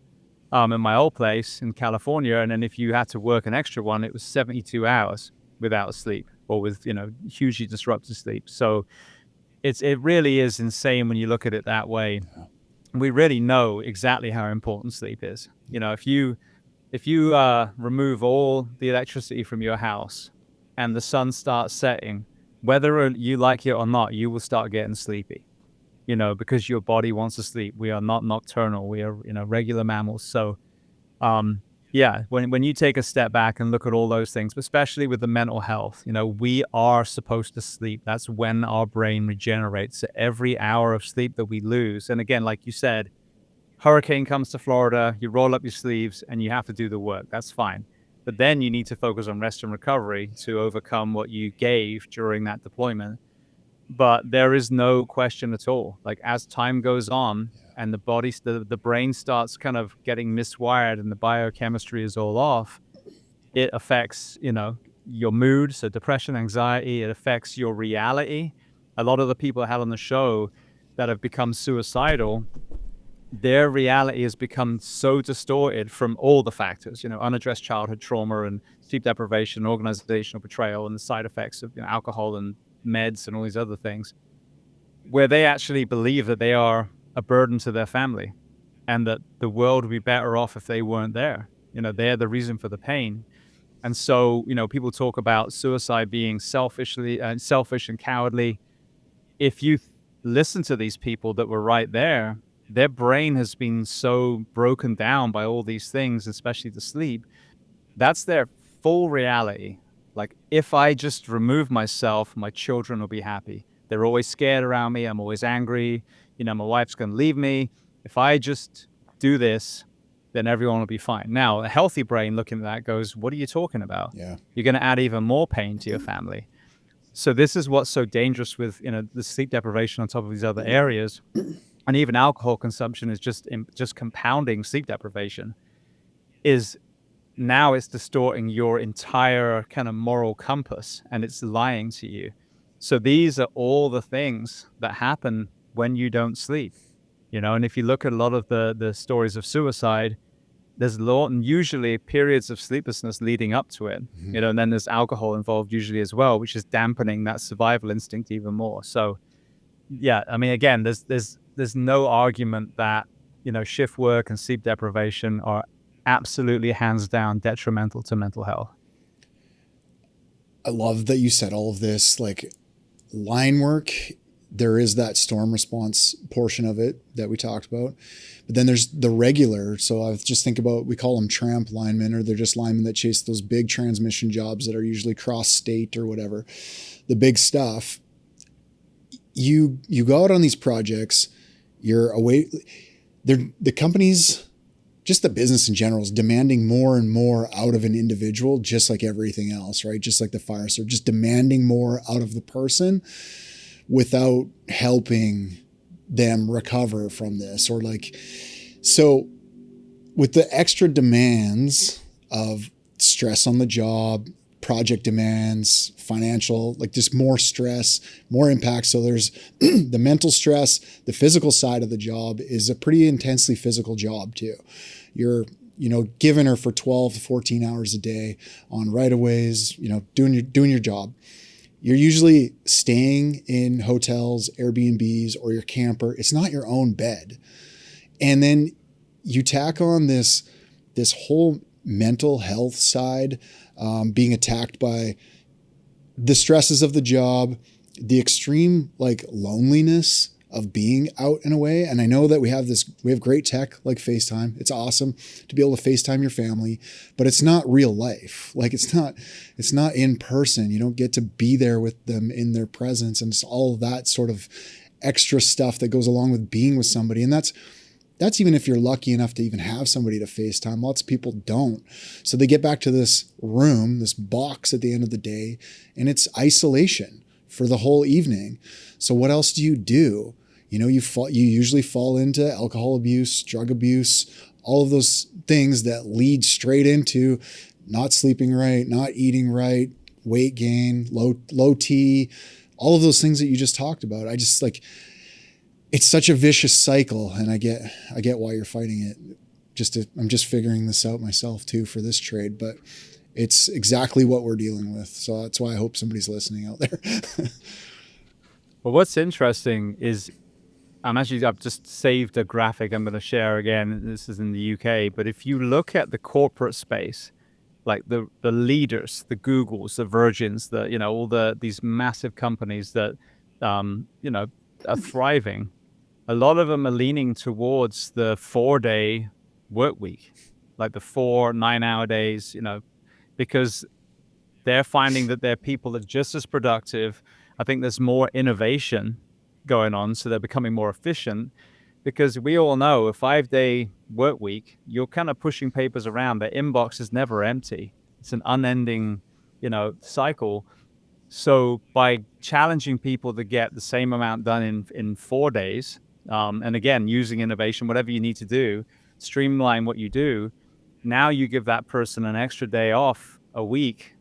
in my old place in California. And then if you had to work an extra one, it was 72 hours without sleep or with, hugely disrupted sleep. So it really is insane when you look at it that way. We really know exactly how important sleep is. If you remove all the electricity from your house and the sun starts setting, whether you like it or not, you will start getting sleepy, because your body wants to sleep. We are not nocturnal. We are, regular mammals. So, when you take a step back and look at all those things, especially with the mental health, we are supposed to sleep. That's when our brain regenerates. So every hour of sleep that we lose, and again, like you said, hurricane comes to Florida, you roll up your sleeves and you have to do the work. That's fine. But then you need to focus on rest and recovery to overcome what you gave during that deployment. But there is no question at all. Like, as time goes on and the brain starts kind of getting miswired and the biochemistry is all off, it affects, your mood. So depression, anxiety, it affects your reality. A lot of the people I had on the show that have become suicidal, their reality has become so distorted from all the factors, unaddressed childhood trauma and sleep deprivation, organizational betrayal, and the side effects of alcohol and meds and all these other things, where they actually believe that they are a burden to their family and that the world would be better off if they weren't there. They're the reason for the pain. And so, people talk about suicide being selfish and cowardly. If you listen to these people that were right there, their brain has been so broken down by all these things, especially the sleep. That's their full reality. Like, if I just remove myself, my children will be happy. They're always scared around me. I'm always angry. My wife's going to leave me. If I just do this, then everyone will be fine. Now, a healthy brain looking at that goes, what are you talking about? Yeah. You're going to add even more pain to your family. So this is what's so dangerous with, the sleep deprivation on top of these other areas. And even alcohol consumption is just compounding sleep deprivation. Now it's distorting your entire kind of moral compass, and it's lying to you. So these are all the things that happen when you don't sleep, and if you look at a lot of the stories of suicide, there's usually periods of sleeplessness leading up to it, and then there's alcohol involved usually as well, which is dampening that survival instinct even more. So yeah, I mean, again, there's no argument that, shift work and sleep deprivation are absolutely hands down detrimental to mental health. I love that you said all of this. Like, line work, there is that storm response portion of it that we talked about. But then there's the regular. So I just think about, we call them tramp linemen, or they're just linemen that chase those big transmission jobs that are usually cross state or whatever, the big stuff. You go out on these projects, you're away. The companies, just the business in general, is demanding more and more out of an individual, just like everything else, right? Just like the fire service, just demanding more out of the person without helping them recover from this. Or like, so with the extra demands of stress on the job, project demands, financial, like just more stress, more impact. So there's the mental stress. The physical side of the job is a pretty intensely physical job too. You're, giving her for 12 to 14 hours a day on right-of-ways, doing your job. You're usually staying in hotels, Airbnbs, or your camper. It's not your own bed. And then you tack on this whole mental health side, being attacked by the stresses of the job, the extreme like loneliness of being out and away. And I know that we have great tech like FaceTime. It's awesome to be able to FaceTime your family, but it's not real life. Like it's not in person. You don't get to be there with them in their presence, and it's all that sort of extra stuff that goes along with being with somebody. And that's even if you're lucky enough to even have somebody to FaceTime. Lots of people don't. So they get back to this room, this box at the end of the day, and it's isolation for the whole evening. So what else do? You usually fall into alcohol abuse, drug abuse, all of those things that lead straight into not sleeping right, not eating right, weight gain, low T, all of those things that you just talked about. I just like, it's such a vicious cycle, and I get why you're fighting it. I'm just figuring this out myself too for this trade, but it's exactly what we're dealing with. So that's why I hope somebody's listening out there. Well, what's interesting is I've just saved a graphic I'm going to share again. This is in the UK, but if you look at the corporate space, like the leaders, the Googles, the Virgins, these massive companies that, are thriving, a lot of them are leaning towards the 4-day work week, like the 4 9-hour days, because they're finding that their people are just as productive. I think there's more innovation going on, so they're becoming more efficient, because we all know a 5-day work week, you're kind of pushing papers around. Their inbox is never empty. It's an unending, cycle. So by challenging people to get the same amount done in 4 days, and again, using innovation, whatever you need to do, streamline what you do, now you give that person an extra day off a week,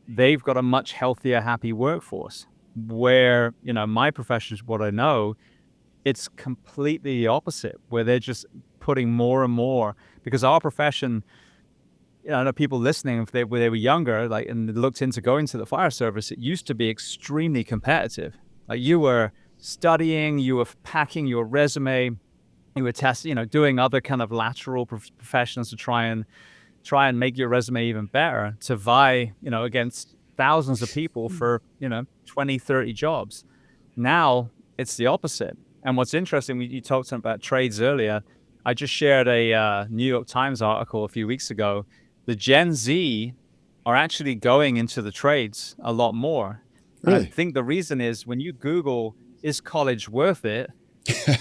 they've got a much healthier, happy workforce. Where, my profession is what I know, it's completely the opposite, where they're just putting more and more, because our profession, I know people listening, if they were younger, and looked into going to the fire service, it used to be extremely competitive. Like you were studying, you were packing your resume, you were testing, doing other kind of lateral professions to try and make your resume even better, to vie, against thousands of people for, 20, 30 jobs. Now it's the opposite. And what's interesting, you talked about trades earlier. I just shared a New York Times article a few weeks ago. The Gen Z are actually going into the trades a lot more. Really? And I think the reason is when you Google, is college worth it?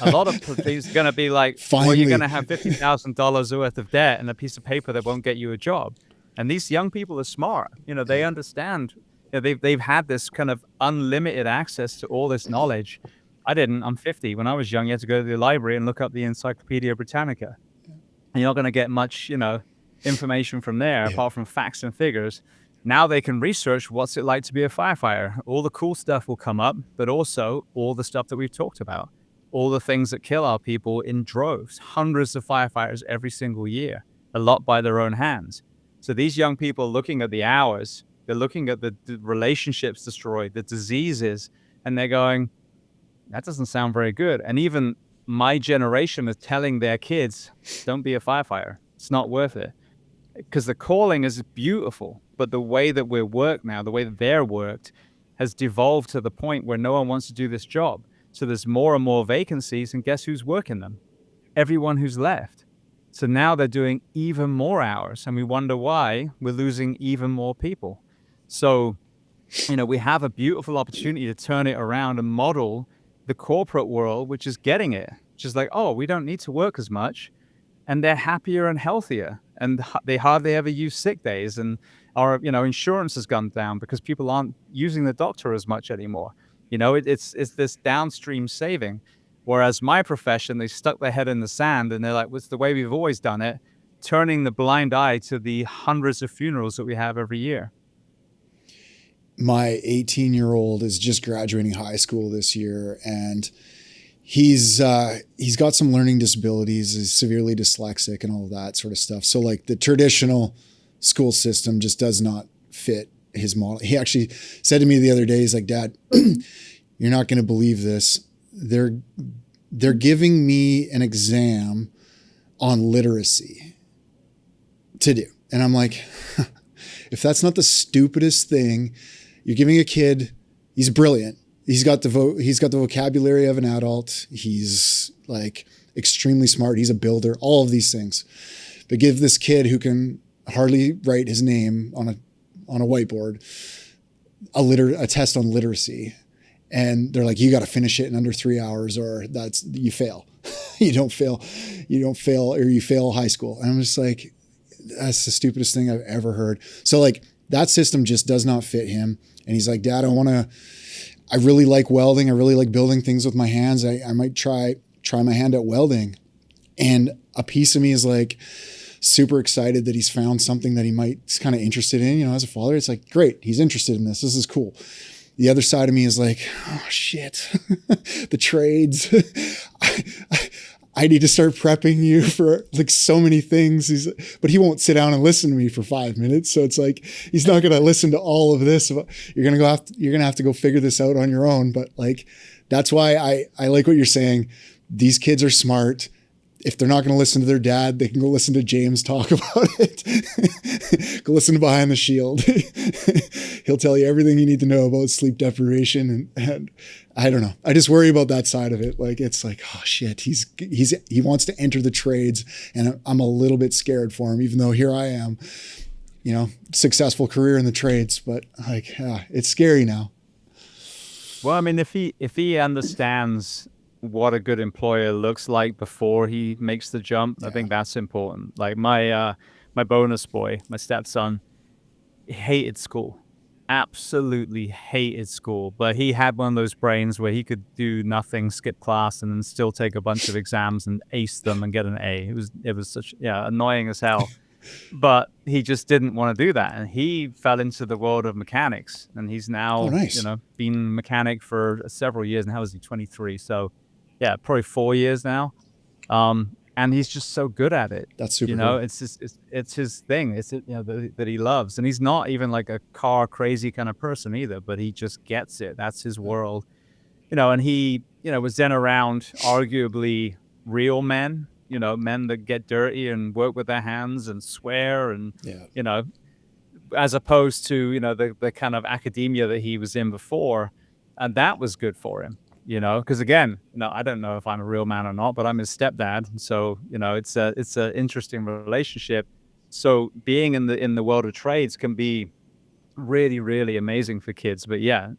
A lot of things are going to be like, Finally. well, you're going to have $50,000 worth of debt and a piece of paper that won't get you a job. And these young people are smart. They understand. They've had this kind of unlimited access to all this knowledge. I didn't. I'm 50. When I was young, you had to go to the library and look up the Encyclopedia Britannica. And you're not going to get much, information from there, apart from facts and figures. Now they can research what's it like to be a firefighter. All the cool stuff will come up, but also all the stuff that we've talked about. All the things that kill our people in droves. Hundreds of firefighters every single year, a lot by their own hands. So these young people looking at the hours, they're looking at the relationships destroyed, the diseases, and they're going, that doesn't sound very good. And even my generation is telling their kids, don't be a firefighter. It's not worth it. Because the calling is beautiful, but the way that we're worked now, the way that they're worked, has devolved to the point where no one wants to do this job. So there's more and more vacancies, and guess who's working them? Everyone who's left. So now they're doing even more hours, and we wonder why we're losing even more people. So, we have a beautiful opportunity to turn it around and model the corporate world, which is getting it. Which is like, oh, we don't need to work as much, and they're happier and healthier, and they hardly ever use sick days, and our, insurance has gone down because people aren't using the doctor as much anymore. It's this downstream saving. Whereas my profession, they stuck their head in the sand and they're like, what's the way we've always done it, turning the blind eye to the hundreds of funerals that we have every year. My 18-year-old is just graduating high school this year, and he's got some learning disabilities. He's severely dyslexic and all of that sort of stuff. So like the traditional school system just does not fit his model. He actually said to me the other day, he's like, Dad, you're not going to believe this. They're giving me an exam on literacy to do. And I'm like, if that's not the stupidest thing, you're giving a kid, he's brilliant. he's got the vocabulary of an adult. He's like extremely smart. He's a builder, all of these things. But give this kid who can hardly write his name on a whiteboard a test on literacy, and they're like, you got to finish it in under 3 hours, or you fail. you don't fail, or you fail high school. And I'm just like, that's the stupidest thing I've ever heard. So like that system just does not fit him. And he's like, Dad, I really like welding. I really like building things with my hands. I might try my hand at welding. And a piece of me is like super excited that he's found something that he might kind of interested in. As a father, it's like, great, he's interested in this. This is cool. The other side of me is like, oh shit, the trades. I need to start prepping you for like so many things. But he won't sit down and listen to me for 5 minutes. So it's like, he's not going to listen to all of this. You're going to have to go figure this out on your own. But like, that's why I like what you're saying. These kids are smart. If they're not going to listen to their dad, they can go listen to James talk about it. Go listen to Behind the Shield. He'll tell you everything you need to know about sleep deprivation. And I don't know. I just worry about that side of it. Like, it's like, oh shit, he wants to enter the trades, and I'm a little bit scared for him, even though here I am, successful career in the trades, but like, it's scary now. Well, I mean, if he understands what a good employer looks like before he makes the jump, I think that's important. Like my bonus boy, my stepson, hated school, absolutely hated school, but he had one of those brains where he could do nothing, skip class, and then still take a bunch of exams and ace them and get an A. It was such annoying as hell. But he just didn't want to do that, and he fell into the world of mechanics, and he's now been a mechanic for several years. And how is he? 23. So yeah, probably 4 years now. And he's just so good at it. That's super cool. It's his thing. It's that he loves. And he's not even like a car crazy kind of person either, but he just gets it. That's his world. And he, was then around arguably real men, men that get dirty and work with their hands and swear and, as opposed to, the kind of academia that he was in before. And that was good for him. Because again, I don't know if I'm a real man or not, but I'm his stepdad. So, it's an interesting relationship. So being in the world of trades can be really, really amazing for kids. But yeah,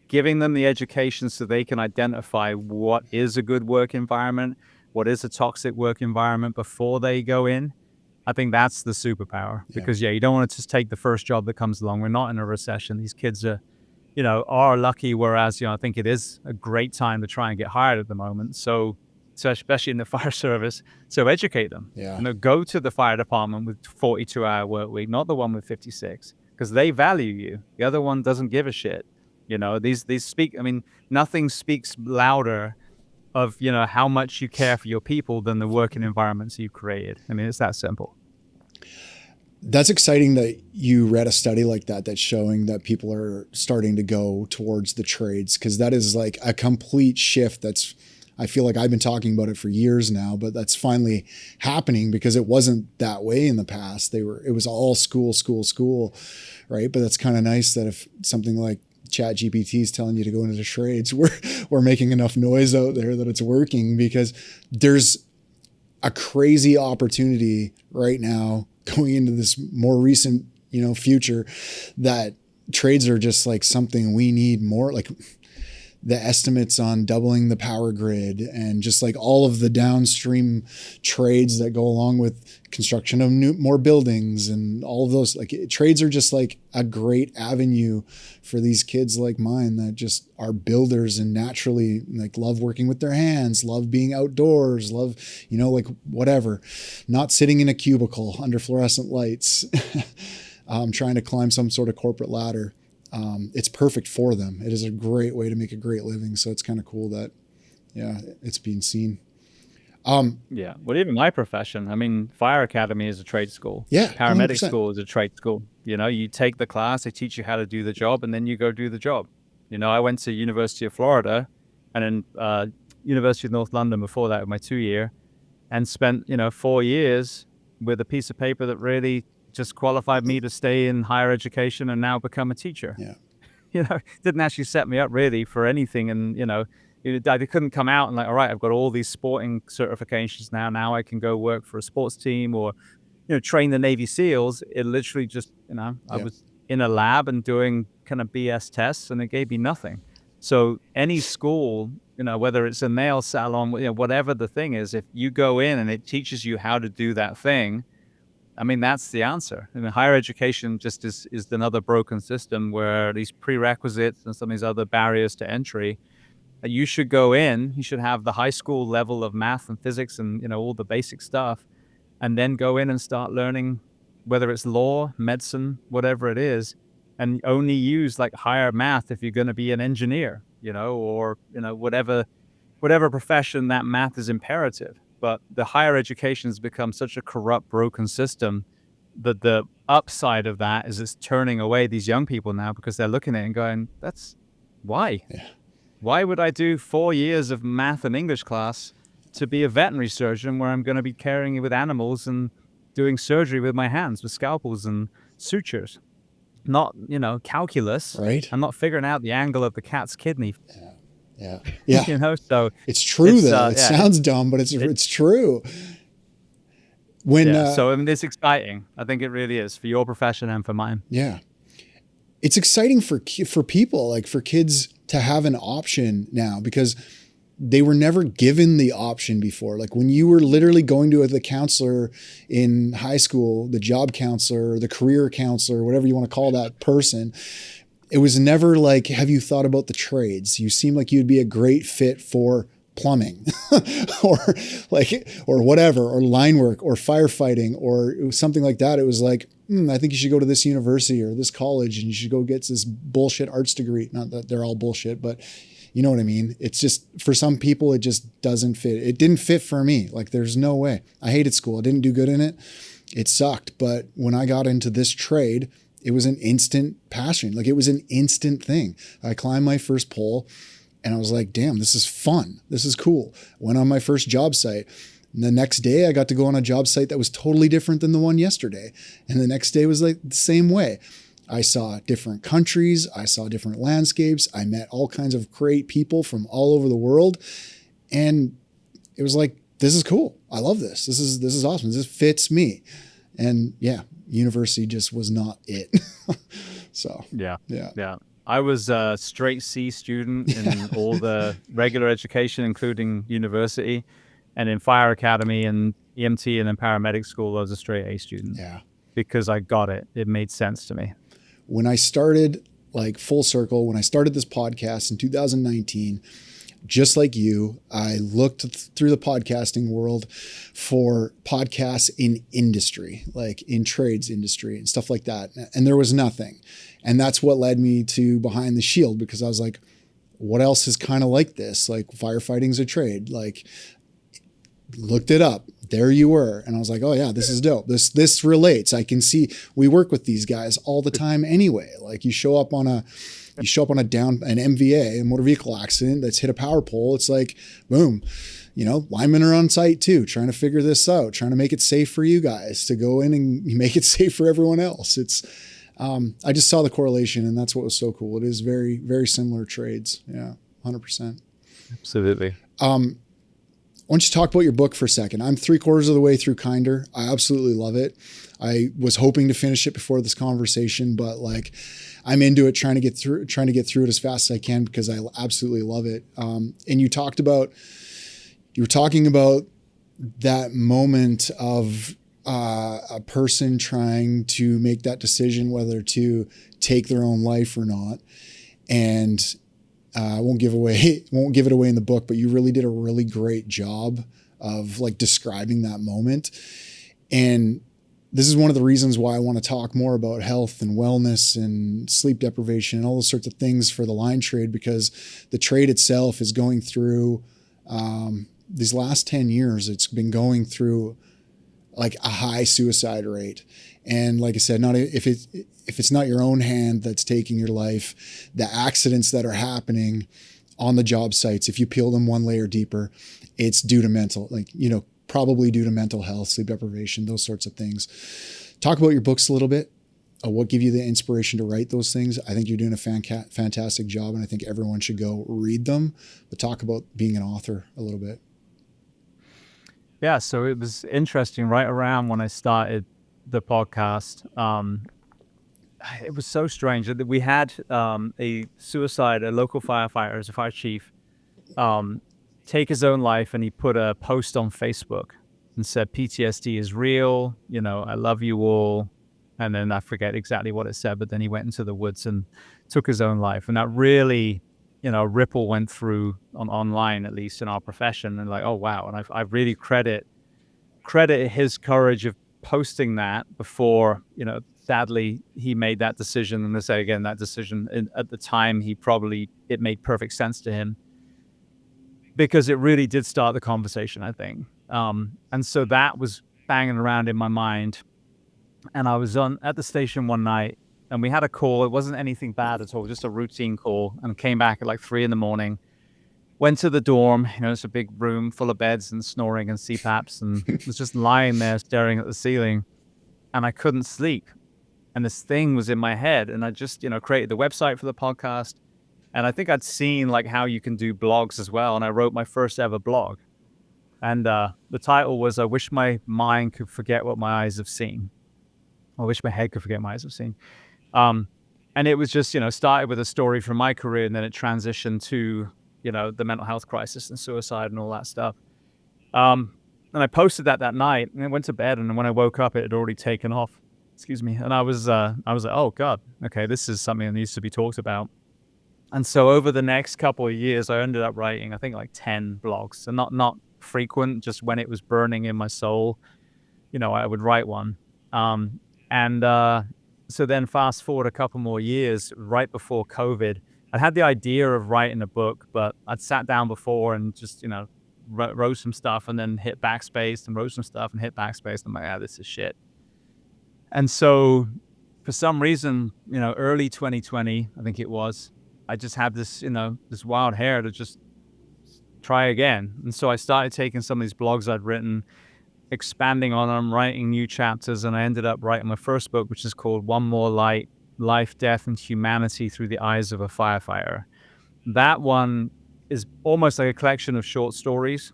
giving them the education so they can identify what is a good work environment, what is a toxic work environment before they go in. I think that's the superpower, because you don't want to just take the first job that comes along. We're not in a recession. These kids are lucky, whereas, I think it is a great time to try and get hired at the moment. So especially in the fire service, so educate them. Go to the fire department with 42-hour work week, not the one with 56, because they value you. The other one doesn't give a shit. These speak, nothing speaks louder of, how much you care for your people than the working environments you've created. It's that simple. That's exciting that you read a study like that that's showing that people are starting to go towards the trades, because that is like a complete shift. I feel like I've been talking about it for years now, but that's finally happening, because it wasn't that way in the past. It was all school, right? But that's kind of nice that if something like ChatGPT is telling you to go into the trades, we're making enough noise out there that it's working, because there's a crazy opportunity right now going into this more recent, future, that trades are just like something we need more. Like the estimates on doubling the power grid and just like all of the downstream trades that go along with construction of more buildings and all of those, like trades are just like a great avenue for these kids like mine that just are builders and naturally like love working with their hands, love being outdoors, love, like whatever, not sitting in a cubicle under fluorescent lights, trying to climb some sort of corporate ladder. It's perfect for them. It is a great way to make a great living. So it's kind of cool that, it's being seen. Well, even my profession, fire academy is a trade school. Paramedic 100%. School is a trade school. You take the class, they teach you how to do the job, and then you go do the job. I went to University of Florida and then University of North London before that with my 2-year, and spent, 4 years with a piece of paper that really just qualified me to stay in higher education and now become a teacher. didn't actually set me up really for anything. And, I couldn't come out and like, all right, I've got all these sporting certifications now. Now I can go work for a sports team or, train the Navy SEALs. It literally just, I was in a lab and doing kind of BS tests, and it gave me nothing. So any school, whether it's a nail salon, whatever the thing is, if you go in and it teaches you how to do that thing, I mean, that's the answer. I mean, higher education just is another broken system where these prerequisites and some of these other barriers to entry, you should go in, you should have the high school level of math and physics and, all the basic stuff, and then go in and start learning, whether it's law, medicine, whatever it is, and only use like higher math if you're going to be an engineer, or, whatever profession that math is imperative. But the higher education has become such a corrupt, broken system that the upside of that is it's turning away these young people now because they're looking at it and going, that's why? Yeah. Why would I do 4 years of math and English class to be a veterinary surgeon where I'm going to be caring with animals and doing surgery with my hands with scalpels and sutures? Not, calculus. Right. I'm not figuring out the angle of the cat's kidney. Yeah. So it's true though. It sounds dumb, but it's true. So I mean, it's exciting. I think it really is for your profession and for mine. Yeah. It's exciting for people, like for kids to have an option now, because they were never given the option before. Like when you were literally going to the counselor in high school, the job counselor, the career counselor, whatever you want to call that person, it was never like, have you thought about the trades? You seem like you'd be a great fit for plumbing or whatever, or line work or firefighting or something like that. It was like, I think you should go to this university or this college and you should go get this bullshit arts degree. Not that they're all bullshit, but you know what I mean? It's just, for some people, it just doesn't fit. It didn't fit for me. Like there's no way. I hated school. I didn't do good in it. It sucked. But when I got into this trade, it was an instant passion. Like it was an instant thing. I climbed my first pole and I was like, damn, this is fun. This is cool. Went on my first job site. And the next day I got to go on a job site that was totally different than the one yesterday. And the next day was like the same way. I saw different countries. I saw different landscapes. I met all kinds of great people from all over the world. And it was like, this is cool. I love this. This is awesome. This fits me. And yeah, university just was not it. So yeah. I was a straight C student in all the regular education, including university, and in fire academy and EMT and then paramedic school, I was a straight A student. Yeah. Because I got it. It made sense to me. When I started, like full circle, when I started this podcast in 2019, just like you, I looked through the podcasting world for podcasts in industry, like in trades industry and stuff like that. And there was nothing. And that's what led me to Behind the Shield, because I was like, what else is kind of like this? Like firefighting's a trade. Like, looked it up. There you were. And I was like, oh yeah, this is dope. This relates. I can see we work with these guys all the time anyway. Like you show up on an MVA, a motor vehicle accident that's hit a power pole. It's like, boom, linemen are on site too, trying to figure this out, trying to make it safe for you guys to go in and make it safe for everyone else. It's, I just saw the correlation, and that's what was so cool. It is very, very similar trades. Yeah. 100%. Absolutely. Why don't you talk about your book for a second? I'm 3/4 of the way through Kinder. I absolutely love it. I was hoping to finish it before this conversation, but like I'm into it, trying to get through it as fast as I can because I absolutely love it. And you were talking about that moment of a person trying to make that decision whether to take their own life or not. And I won't give it away in the book, but you really did a really great job of like describing that moment. And this is one of the reasons why I want to talk more about health and wellness and sleep deprivation and all those sorts of things for the line trade, because the trade itself is going through, these last 10 years, it's been going through like a high suicide rate. And like I said, not if it's not your own hand that's taking your life, the accidents that are happening on the job sites, if you peel them one layer deeper, it's due to probably due to mental health, sleep deprivation, those sorts of things. Talk about your books a little bit. what gave you the inspiration to write those things? I think you're doing a fantastic job, and I think everyone should go read them. But talk about being an author a little bit. Yeah, so it was interesting right around when I started the podcast. It was so strange that we had a local firefighter as a fire chief, take his own life, and he put a post on Facebook and said, PTSD is real, I love you all. And then I forget exactly what it said, but then he went into the woods and took his own life. And that really, ripple went through online, at least in our profession, and like, oh, wow. And I really credit his courage of posting that before, sadly, he made that decision. And to say again, that decision at the time, it made perfect sense to him, because it really did start the conversation, I think. And so that was banging around in my mind. And I was at the station one night, and we had a call. It wasn't anything bad at all, just a routine call, and came back at like 3 a.m. Went to the dorm, it's a big room full of beds and snoring and CPAPs, and was just lying there staring at the ceiling, and I couldn't sleep. And this thing was in my head, and I just, created the website for the podcast. And I think I'd seen like how you can do blogs as well. And I wrote my first ever blog. And the title was, I wish my mind could forget what my eyes have seen. I wish my head could forget my eyes have seen. And it was just, started with a story from my career, and then it transitioned to, the mental health crisis and suicide and all that stuff. And I posted that night, and I went to bed, and when I woke up, it had already taken off. Excuse me. And I was like, oh God, okay, this is something that needs to be talked about. And so over the next couple of years, I ended up writing, I think, like 10 blogs, and not frequent, just when it was burning in my soul, I would write one. So then fast forward a couple more years, right before COVID, I had the idea of writing a book, but I'd sat down before and just, wrote some stuff, and then hit backspace, and wrote some stuff and hit backspace. And I'm like, this is shit. And so for some reason, early 2020, I think it was, I just had this, this wild hair to just try again. And so I started taking some of these blogs I'd written, expanding on them, writing new chapters, and I ended up writing my first book, which is called One More Light: Life, Death, and Humanity Through the Eyes of a Firefighter. That one is almost like a collection of short stories.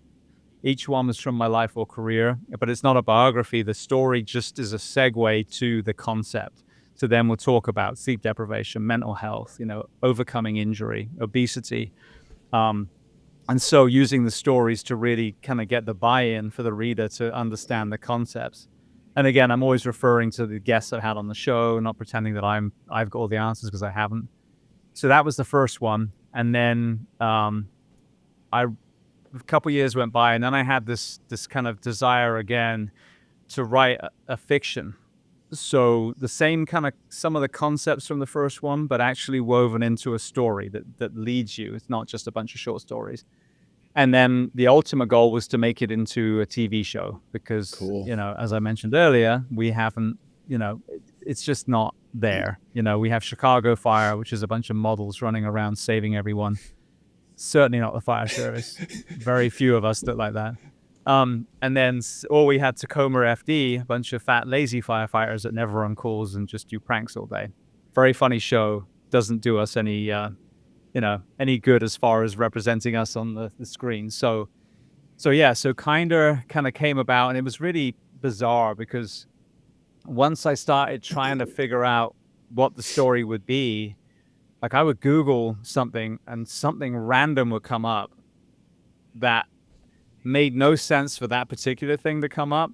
Each one was from my life or career, but it's not a biography. The story just is a segue to the concept. So then we'll talk about sleep deprivation, mental health, overcoming injury, obesity. And so using the stories to really kind of get the buy-in for the reader to understand the concepts. And again, I'm always referring to the guests I've had on the show, not pretending that I've got all the answers, because I haven't. So that was the first one. And then a couple years went by, and then I had this kind of desire again to write a fiction. So the same kind of, some of the concepts from the first one, but actually woven into a story that leads you. It's not just a bunch of short stories. And then the ultimate goal was to make it into a TV show, because, Cool. As I mentioned earlier, we haven't, it's just not there. We have Chicago Fire, which is a bunch of models running around saving everyone. Certainly not the fire service. Very few of us look like that. And then, or we had Tacoma FD, a bunch of fat, lazy firefighters that never run calls and just do pranks all day. Very funny show. Doesn't do us any, any good as far as representing us on the screen. So kind of came about, and it was really bizarre, because once I started trying to figure out what the story would be, like I would Google something and something random would come up that made no sense for that particular thing to come up,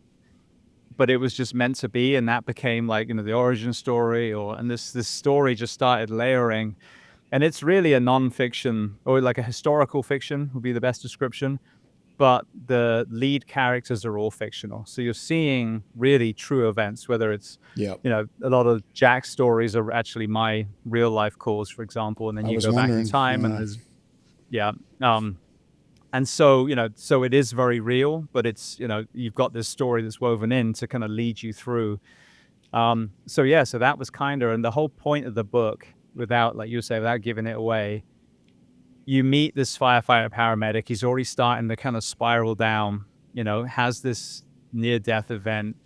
but it was just meant to be. And that became like, the origin story, and this story just started layering. And it's really a non-fiction, or like a historical fiction would be the best description, but the lead characters are all fictional. So you're seeing really true events, whether it's, Yep. a lot of Jack's stories are actually my real life calls, for example. And then you go back in time, and there's, and so, so it is very real, but it's, you've got this story that's woven in to kind of lead you through. So that was and the whole point of the book, without, like you say, without giving it away, you meet this firefighter paramedic. He's already starting to kind of spiral down, has this near-death event.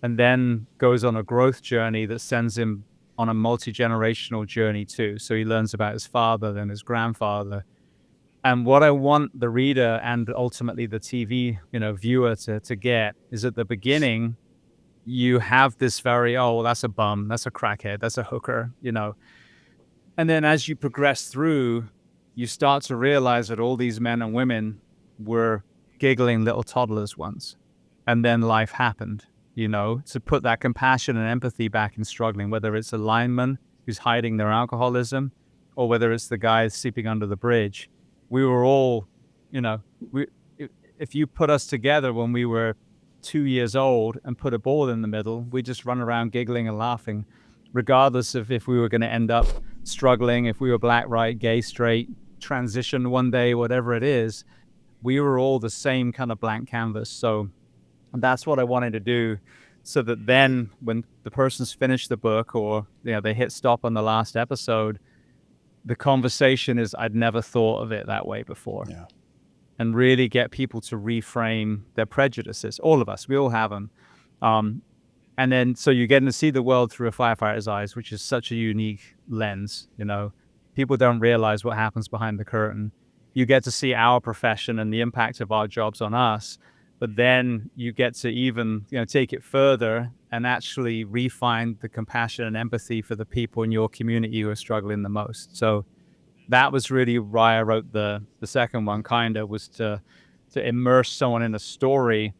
and then goes on a growth journey that sends him on a multi-generational journey too. So he learns about his father, then his grandfather. And what I want the reader and ultimately the TV, viewer to get is at the beginning, you have this very, oh, well, that's a bum, that's a crackhead, that's a hooker, And then as you progress through, you start to realize that all these men and women were giggling little toddlers once. And then life happened, to put that compassion and empathy back in struggling, whether it's a lineman who's hiding their alcoholism or whether it's the guy sleeping under the bridge. We were all, if you put us together when we were 2 years old and put a ball in the middle, we just run around giggling and laughing, regardless of if we were going to end up struggling, if we were black, white, gay, straight, transition one day, whatever it is. We were all the same kind of blank canvas. So that's what I wanted to do, so that then when the person's finished the book or they hit stop on the last episode, the conversation is, I'd never thought of it that way before. Yeah. And really get people to reframe their prejudices. All of us, we all have them. And then, so you're getting to see the world through a firefighter's eyes, which is such a unique lens. People don't realize what happens behind the curtain. You get to see our profession and the impact of our jobs on us, but then you get to even, take it further and actually refine the compassion and empathy for the people in your community who are struggling the most. So that was really why I wrote the second one, was to immerse someone in a story,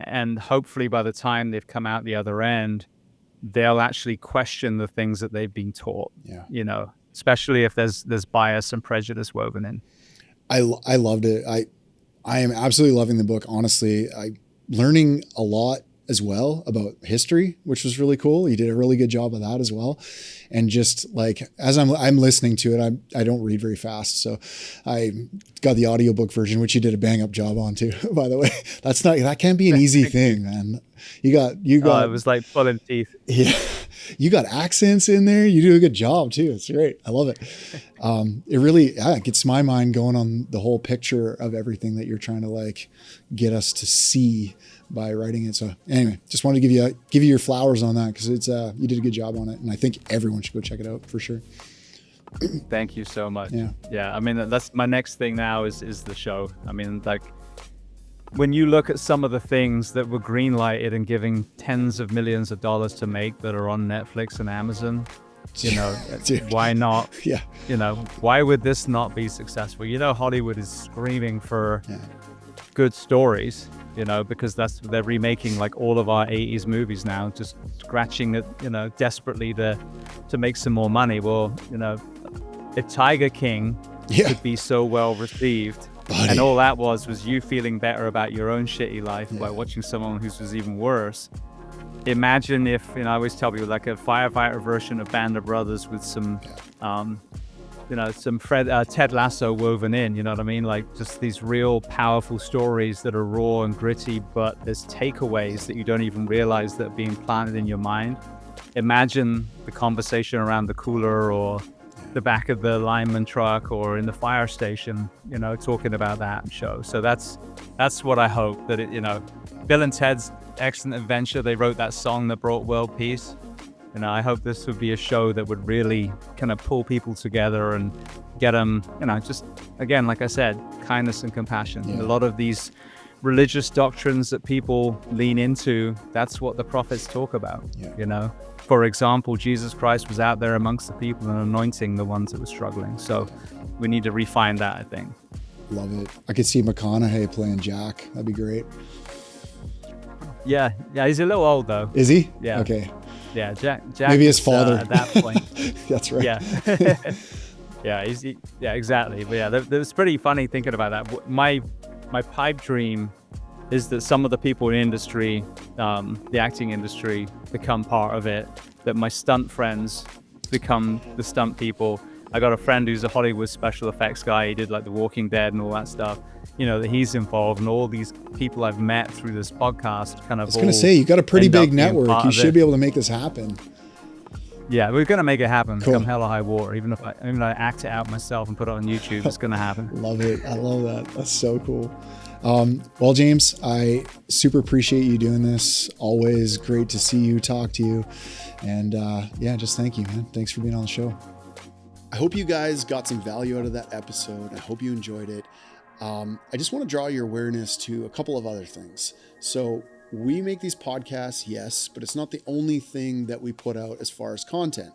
and hopefully by the time they've come out the other end, they'll actually question the things that they've been taught. Yeah. Especially if there's bias and prejudice woven in. I loved it. I am absolutely loving the book. Honestly, I learning a lot as well about history, which was really cool. You did a really good job of that as well. And just like, as I'm listening to it, I don't read very fast. So I got the audiobook version, which you did a bang up job on too, by the way. That can't be an easy thing, man. You got, it was like pulling teeth. Yeah. You got accents in there. You do a good job too. It's great. I love it. It really gets my mind going on the whole picture of everything that you're trying to get us to see by writing it. So anyway, just wanted to give you your flowers on that, because it's you did a good job on it, and I think everyone should go check it out for sure. Thank you so much. Yeah. I mean, that's my next thing now is the show. I mean, when you look at some of the things that were greenlighted and giving tens of millions of dollars to make that are on Netflix and Amazon, Dude. Why not? Yeah. Why would this not be successful? Hollywood is screaming for good stories, because they're remaking all of our 80s movies now, just scratching it, desperately to make some more money. Well, if Tiger King could be so well received, buddy, and all that was you feeling better about your own shitty life by watching someone whose was even worse. Imagine if, I always tell people, like a firefighter version of Band of Brothers with some, some Ted Lasso woven in, you know what I mean? Just these real powerful stories that are raw and gritty, but there's takeaways that you don't even realize that are being planted in your mind. Imagine the conversation around the cooler or the back of the lineman truck or in the fire station, talking about that show. So that's what I hope, that it, Bill and Ted's Excellent Adventure, they wrote that song that brought world peace. I hope this would be a show that would really kind of pull people together and get them, just, again, like I said, kindness and compassion. Yeah. A lot of these religious doctrines that people lean into, that's what the prophets talk about. For example, Jesus Christ was out there amongst the people and anointing the ones that were struggling. So we need to refine that, I think. Love it. I could see McConaughey playing Jack. That'd be great. Yeah, he's a little old though. Is he? Yeah. Okay. Yeah, Jack maybe his father at that point. That's right. Yeah. Yeah, exactly. But yeah, it's pretty funny thinking about that. My pipe dream is that some of the people in industry, the acting industry, become part of it, that my stunt friends become the stunt people. I got a friend who's a Hollywood special effects guy. He did The Walking Dead and all that stuff. That he's involved, and all these people I've met through this podcast kind of. I was going to say, you got a pretty big network. You should be able to make this happen. Yeah, we're going to make it happen. Cool. Come hell or high water. Even if I act it out myself and put it on YouTube, it's going to happen. Love it. I love that. That's so cool. Well, James, I super appreciate you doing this. Always great to see you, talk to you. And just thank you, man. Thanks for being on the show. I hope you guys got some value out of that episode. I hope you enjoyed it. I just want to draw your awareness to a couple of other things. So we make these podcasts, yes, but it's not the only thing that we put out as far as content.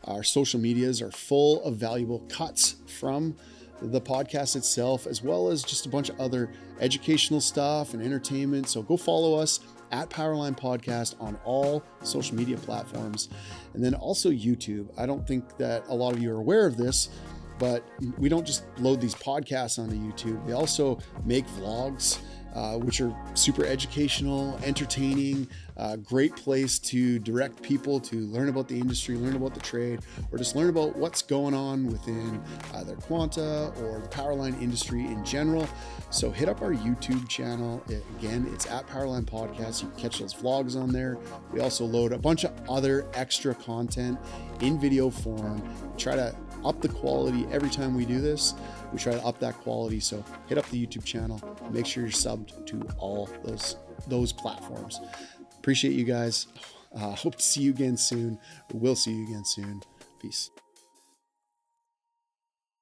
Our social medias are full of valuable cuts from the podcast itself, as well as just a bunch of other educational stuff and entertainment. So go follow us at Powerline Podcast on all social media platforms. And then also YouTube. I don't think that a lot of you are aware of this, but we don't just load these podcasts onto YouTube. We also make vlogs, which are super educational, entertaining, great place to direct people to learn about the industry, learn about the trade, or just learn about what's going on within either Quanta or the Powerline industry in general. So hit up our YouTube channel. Again, it's at Powerline Podcast. You can catch those vlogs on there. We also load a bunch of other extra content in video form. We try to up the quality every time we do this. We try to up that quality. So hit up the YouTube channel. Make sure you're subbed to all those platforms. Appreciate you guys. Hope to see you again soon. We'll see you again soon. Peace.